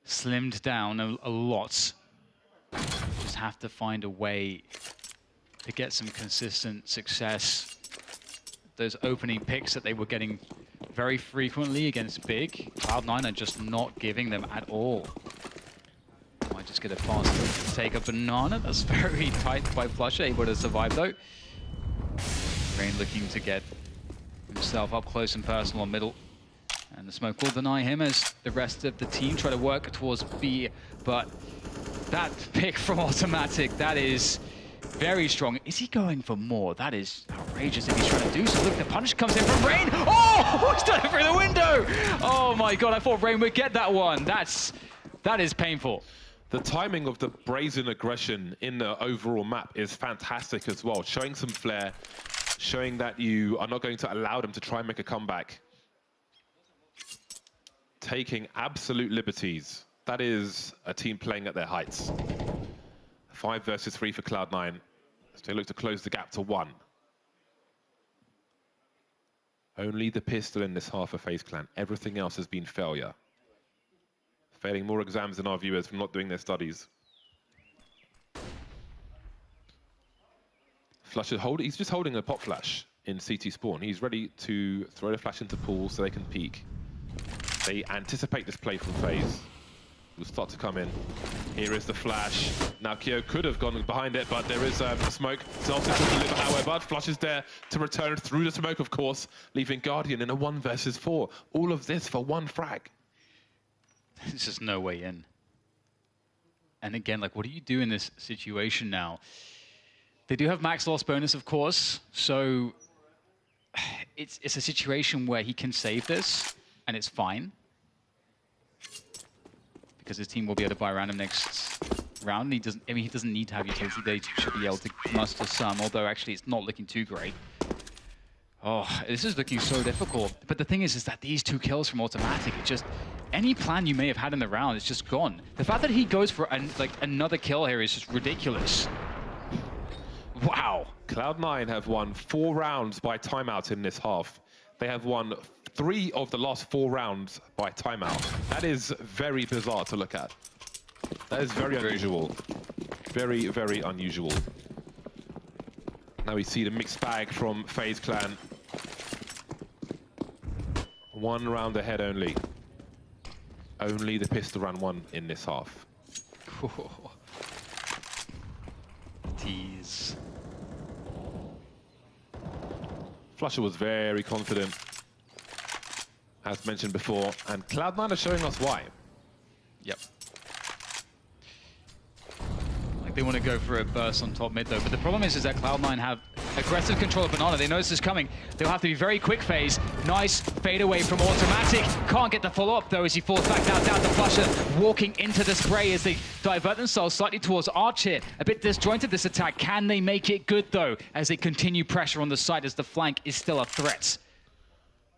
slimmed down a lot. Just have to find a way to get some consistent success. Those opening picks that they were getting very frequently against Big, Cloud9 are just not giving them at all. Might just get a fast take a Banana. That's very tight by Flusher, able to survive though. Rain looking to get himself up close and personal on middle. And the smoke will deny him as the rest of the team try to work towards B. But that pick from Automatic, that is very strong. Is he going for more? That is outrageous if he's trying to do so. Look, the punish comes in from Rain. Oh, he's done it through the window. Oh my God, I thought Rain would get that one. That is painful. The timing of the brazen aggression in the overall map is fantastic as well. Showing some flair, showing that you are not going to allow them to try and make a comeback. Taking absolute liberties. That is a team playing at their heights. 5 versus 3 for Cloud9. So they look to close the gap to 1. Only the pistol in this half of FaZe Clan. Everything else has been failure. Failing more exams than our viewers from not doing their studies. Flusher, he's just holding a pop flash in CT spawn. He's ready to throw the flash into pools so they can peek. They anticipate this play from FaZe. Will start to come in. Here is the flash. Now Kyo could have gone behind it, but there is smoke. Zelsis will deliver, however. Flush is there to return through the smoke, of course, leaving Guardian in a 1 versus 4. All of this for 1 frag. There's just no way in. And again, like, what do you do in this situation now? They do have max loss bonus, of course, so it's a situation where he can save this, and it's fine. Because his team will be able to buy around him next round. He doesn't need to have utility. They should be able to muster some, although actually it's not looking too great. Oh, this is looking so difficult. But the thing is that these 2 kills from Automatic, it just, any plan you may have had in the round is just gone. The fact that he goes for another kill here is just ridiculous. Wow. Cloud9 have won 4 rounds by timeout in this half. They have won 3 of the last 4 rounds by timeout. That is very bizarre to look at. That is very unusual. Very, very unusual. Now we see the mixed bag from FaZe Clan. 1 round ahead only. Only the pistol round 1 in this half. Tease. Flusher was very confident, as mentioned before, and Cloud9 are showing us why. Yep. Like they want to go for a burst on top mid though, but the problem is that Cloud9 have aggressive control of Banana. They know this is coming. They'll have to be very quick. Faze. Nice fade away from Automatic. Can't get the follow-up though as he falls back down to Flusher, walking into the spray as they divert themselves slightly towards Arch here. A bit disjointed this attack. Can they make it good though as they continue pressure on the side as the flank is still a threat?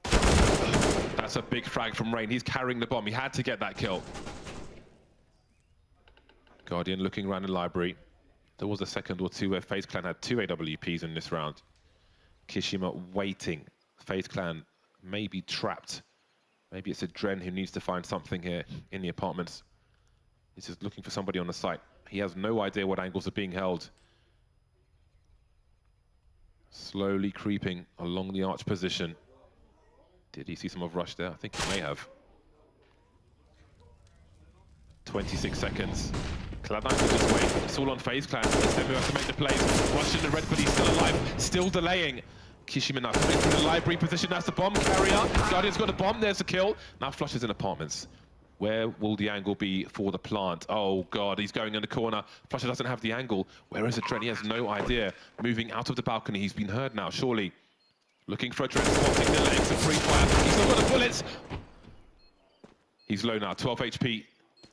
That's a big frag from Rain. He's carrying the bomb. He had to get that kill. Guardian looking around the library. There was a second or two where FaZe Clan had 2 AWPs in this round. Kishima waiting. FaZe Clan may be trapped. Maybe it's a Dren who needs to find something here in the apartments. He's just looking for somebody on the site. He has no idea what angles are being held. Slowly creeping along the arch position. Did he see some of Rush there? I think he may have. 26 seconds. Cloud9 can just wait. It's all on FaZe Clan. It's them who have to make the plays. Rush in the red, but he's still alive. Still delaying. Kishima now coming from the library position. That's the bomb carrier. Guardian's got a bomb. There's the kill. Now Flush is in apartments. Where will the angle be for the plant? Oh, God. He's going in the corner. Flusher doesn't have the angle. Where is the Trent? He has no idea. Moving out of the balcony. He's been heard now, surely. Looking for a Trent. Spotting the legs of free fire. He's still got the bullets. He's low now. 12 HP.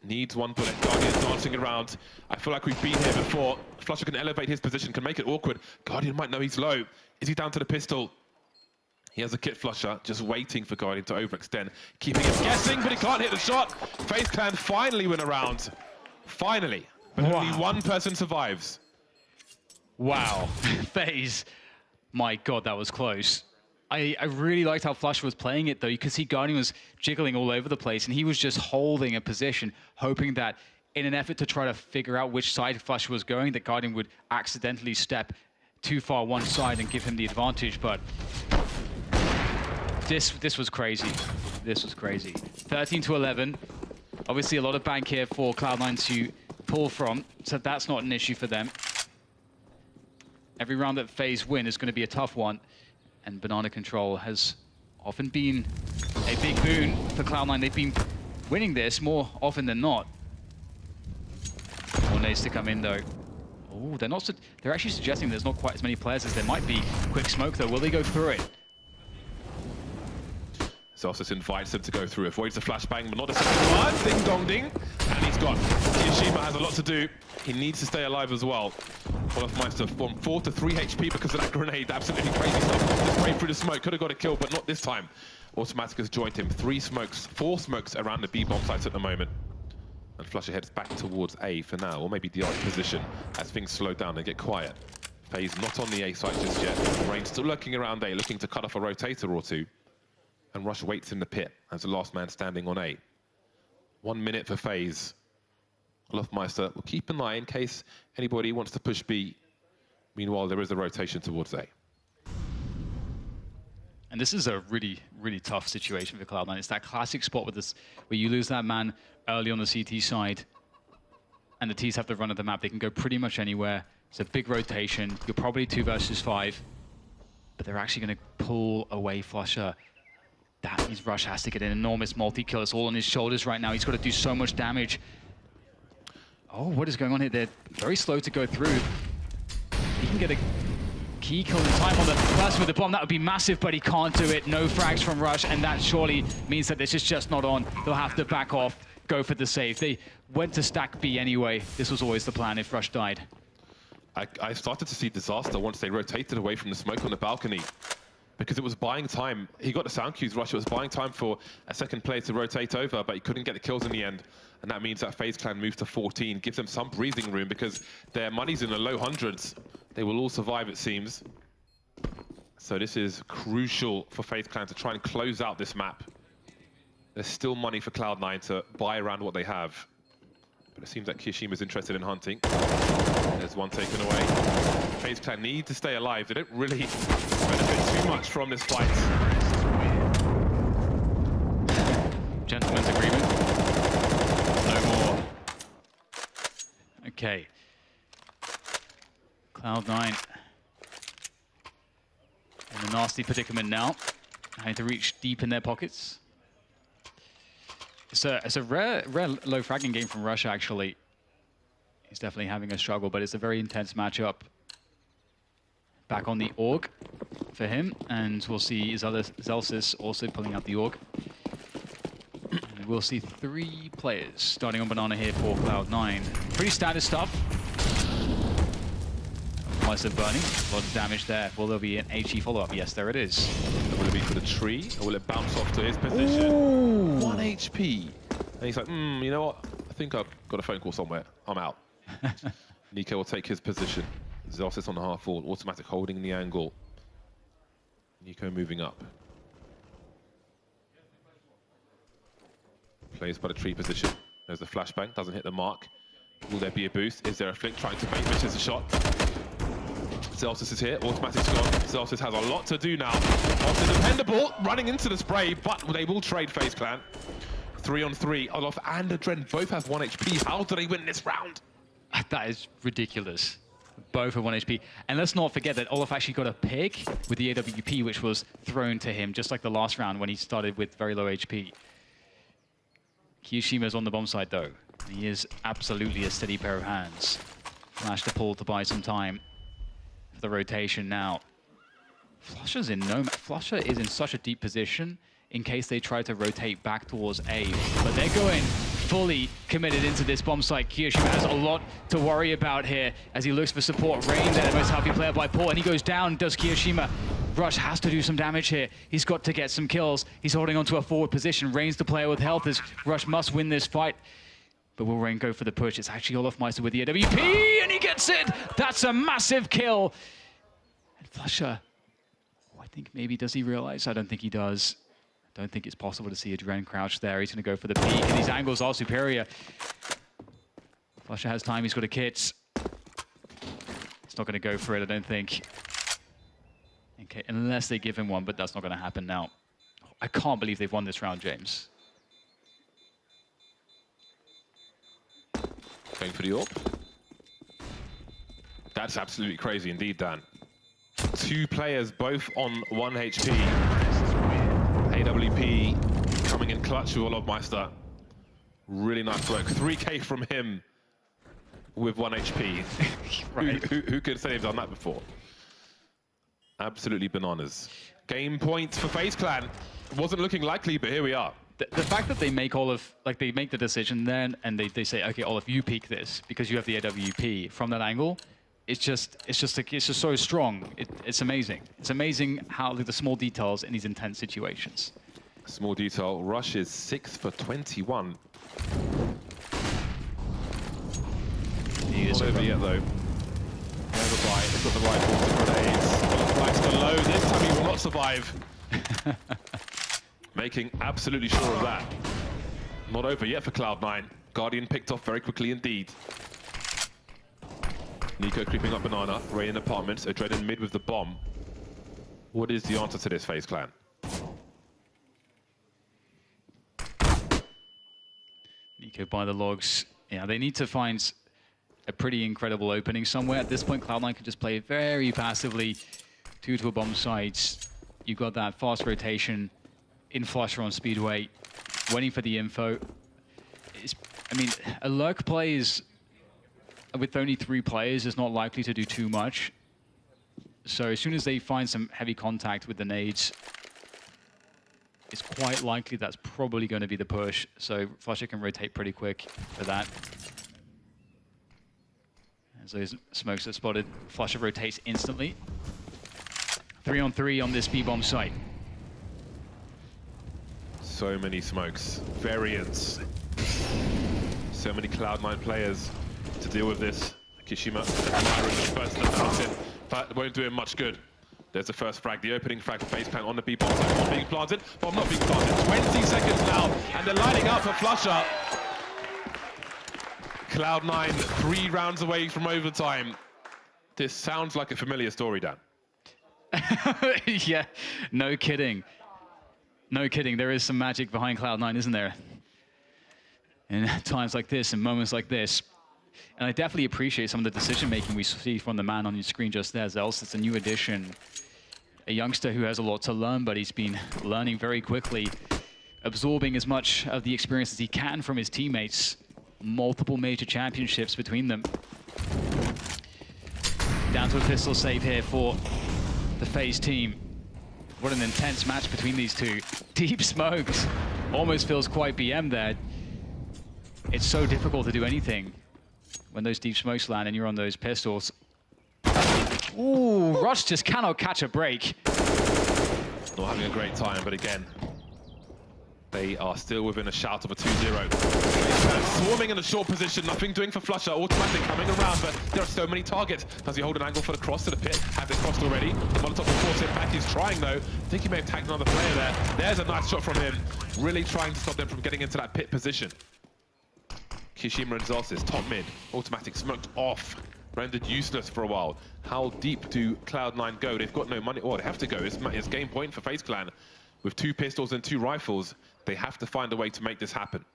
Needs 1 bullet. Guardian dancing around. I feel like we've been here before. Flusher can elevate his position, can make it awkward. Guardian might know he's low. Is he down to the pistol? He has a kit Flusher, just waiting for Guardian to overextend. Keeping him guessing, but he can't hit the shot. FaZe Clan finally win a round. Finally. But only 1 person survives. Wow. FaZe. My God, that was close. I really liked how Flusher was playing it, though. You could see Guardian was jiggling all over the place, and he was just holding a position, hoping that in an effort to try to figure out which side Flusher was going, that Guardian would accidentally step too far one side and give him the advantage. But this was crazy. This was crazy. 13 to 11. Obviously, a lot of bank here for Cloud9 to pull from, so that's not an issue for them. Every round that FaZe win is going to be a tough one. And Banana Control has often been a big boon for Cloud9. They've been winning this more often than not. More nades to come in though. Oh, they're actually suggesting there's not quite as many players as there might be. Quick smoke though, will they go through it? Celsius invites him to go through, avoids the flashbang, but not a second one. Ding dong ding. And he's got. Kishima has a lot to do. He needs to stay alive as well. Olafmeister from 4 to 3 HP because of that grenade. Absolutely crazy stuff. Just right through the smoke. Could have got a kill, but not this time. Automatic has joined him. 4 smokes around the B bomb sites at the moment. And Flusher heads back towards A for now, or maybe the arch position as things slow down and get quiet. FaZe not on the A site just yet. Rain still lurking around A, looking to cut off a rotator or two. And Rush waits in the pit as the last man standing on A. 1 minute for FaZe. Olafmeister will keep an eye in case anybody wants to push B. Meanwhile, there is a rotation towards A. And this is a really, really tough situation for Cloud9. It's that classic spot with this, where you lose that man early on the CT side, and the T's have the run of the map. They can go pretty much anywhere. It's a big rotation. You're probably 2 versus 5, but they're actually going to pull away Flusher. That means Rush has to get an enormous multi-kill. It's all on his shoulders right now. He's got to do so much damage. Oh, what is going on here? They're very slow to go through. He can get a key kill in time on the person with the bomb. That would be massive, but he can't do it. No frags from Rush, and that surely means that this is just not on. They'll have to back off, go for the save. They went to stack B anyway. This was always the plan if Rush died. I started to see disaster once they rotated away from the smoke on the balcony. because it was buying time. He got the sound cues, Rush. It was buying time for a second player to rotate over, but he couldn't get the kills in the end. And that means that FaZe Clan moves to 14, gives them some breathing room because their money's in the low hundreds. They will all survive, it seems. So this is crucial for FaZe Clan to try and close out this map. There's still money for Cloud9 to buy around what they have. But it seems that Kiyoshima's interested in hunting. There's one taken away. FaZe Clan need to stay alive. They don't really benefit too much from this fight. Gentleman's agreement. No more. Okay. Cloud9 in a nasty predicament now. Having to reach deep in their pockets. It's a rare low fragging game from Russia, actually. He's definitely having a struggle, but it's a very intense matchup. Back on the AUG for him, and we'll see Zelsis also pulling out the AUG. And we'll see 3 players starting on Banana here for Cloud9. Pretty standard stuff. Mice are burning, a lot of damage there. Will there be an HE follow-up? Yes, there it is. Will it be for the tree, or will it bounce off to his position? Ooh. 1 HP. And he's like, you know what? I think I've got a phone call somewhere. I'm out. Nico will take his position. Zelsis on the half wall, automatic holding the angle. Nico moving up. Plays by the tree position. There's the flashbang, doesn't hit the mark. Will there be a boost? Is there a flick trying to bait, misses a shot? Zelsis is here, automatic's gone. Zelsis has a lot to do now. After dependable, running into the spray, but they will trade FaZe Clan. 3 on 3, Olof and Adren both have 1 HP. How do they win this round? That is ridiculous. Both have 1 HP. And let's not forget that Olof actually got a pick with the AWP, which was thrown to him, just like the last round when he started with very low HP. Kiyoshima's on the bomb side, though. He is absolutely a steady pair of hands. Flash to pull to buy some time. The rotation now. Flusher's in no... Flusher is in such a deep position in case they try to rotate back towards A. But they're going fully committed into this bomb site. Kiyoshima has a lot to worry about here as he looks for support. Rain there, the most healthy player by Paul, and he goes down, does Kiyoshima. Rush has to do some damage here. He's got to get some kills. He's holding onto a forward position. Rain's the player with health as Rush must win this fight. But will Rain go for the push? It's actually Olofmeister with the AWP, and he gets it! That's a massive kill! And Flusher, I think maybe, does he realize? I don't think he does. I don't think it's possible to see Adren crouch there. He's going to go for the peek, and these angles are superior. Flusher has time, he's got a kit. He's not going to go for it, I don't think. Okay, unless they give him one, but that's not going to happen now. I can't believe they've won this round, James. Going for the AWP. That's absolutely crazy indeed, Dan. 2 players, both on 1 HP. AWP coming in clutch with Olofmeister. Really nice work. 3K from him with 1 HP. Right. Who could say they've done that before? Absolutely bananas. Game points for FaZe Clan. Wasn't looking likely, but here we are. The fact that they make Olaf, like they make the decision then, and they say, okay, Olaf, you peek this because you have the AWP from that angle. It's just so strong. It's amazing. It's amazing how the small details in these intense situations. Small detail. Rush is 6 for 21. Not over yet though. Never buy. It's got the rifle, the grenades. Olofmeister low. This time he will not survive. Making absolutely sure of that. Not over yet for Cloud9. Guardian picked off very quickly indeed. Nico creeping up banana. Ray in apartments. Adren in mid with the bomb. What is the answer to this, FaZe Clan? Nico by the logs. Yeah, they need to find a pretty incredible opening somewhere. At this point, Cloud9 can just play very passively. 2 to a bomb site. You've got that fast rotation in Flusher on Speedway, waiting for the info. I mean, a lurk play is, with only 3 players, is not likely to do too much. So as soon as they find some heavy contact with the nades, it's quite likely that's probably going to be the push. So Flusher can rotate pretty quick for that. As those smokes are spotted, Flusher rotates instantly. 3-on-3 on this B-bomb site. So many smokes, variants. So many Cloud9 players to deal with this. Kishima and Myron first to the fountain, but it won't do him much good. There's the first frag, the opening frag for Faze Clan on the B-bomb site. Bomb being planted, bomb not being planted. 20 seconds now, and they're lining up for flusher. Cloud9 3 rounds away from overtime. This sounds like a familiar story, Dan. Yeah, no kidding. No kidding, there is some magic behind Cloud9, isn't there? In times like this and moments like this. And I definitely appreciate some of the decision-making we see from the man on your screen just there. Zels, it's a new addition. A youngster who has a lot to learn, but he's been learning very quickly, absorbing as much of the experience as he can from his teammates. Multiple major championships between them. Down to a pistol save here for the FaZe team. What an intense match between these two. Deep smokes. Almost feels quite BM there. It's so difficult to do anything when those deep smokes land and you're on those pistols. Ooh, Rush just cannot catch a break. Not having a great time, but again, they are still within a shout of a 2-0. Swarming in a short position, nothing doing for flusher. Automatic coming around, but there are so many targets. Does he hold an angle for the cross to the pit? Have they crossed already? Molotov will force it back. He's trying though. I think he may have tagged another player there. There's a nice shot from him. Really trying to stop them from getting into that pit position. Kishima and Zolsis, top mid. Automatic smoked off. Rendered useless for a while. How deep do Cloud9 go? They've got no money. Oh, they have to go. It's game point for FaZe Clan. With 2 pistols and 2 rifles, they have to find a way to make this happen.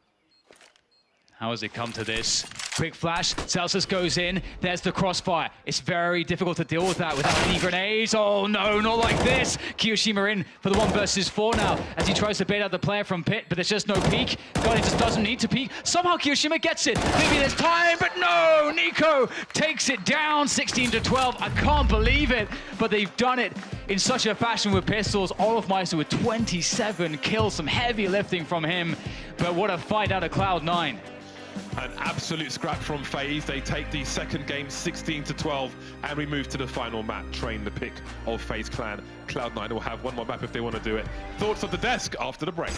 How has it come to this? Quick flash, Celsius goes in, there's the crossfire. It's very difficult to deal with that without any grenades. Oh no, not like this. Kyoshima in for the 1 versus 4 now as he tries to bait out the player from pit, but there's just no peek. God, he just doesn't need to peek. Somehow Kyoshima gets it. Maybe there's time, but no! Nico takes it down, 16-12. I can't believe it, but they've done it in such a fashion with pistols. Olofmeister with 27 kills, some heavy lifting from him, but what a fight out of Cloud9. An absolute scrap from FaZe. They take the second game 16-12, and we move to the final map. Train the pick of FaZe Clan. Cloud9 will have one more map if they want to do it. Thoughts of the desk after the break.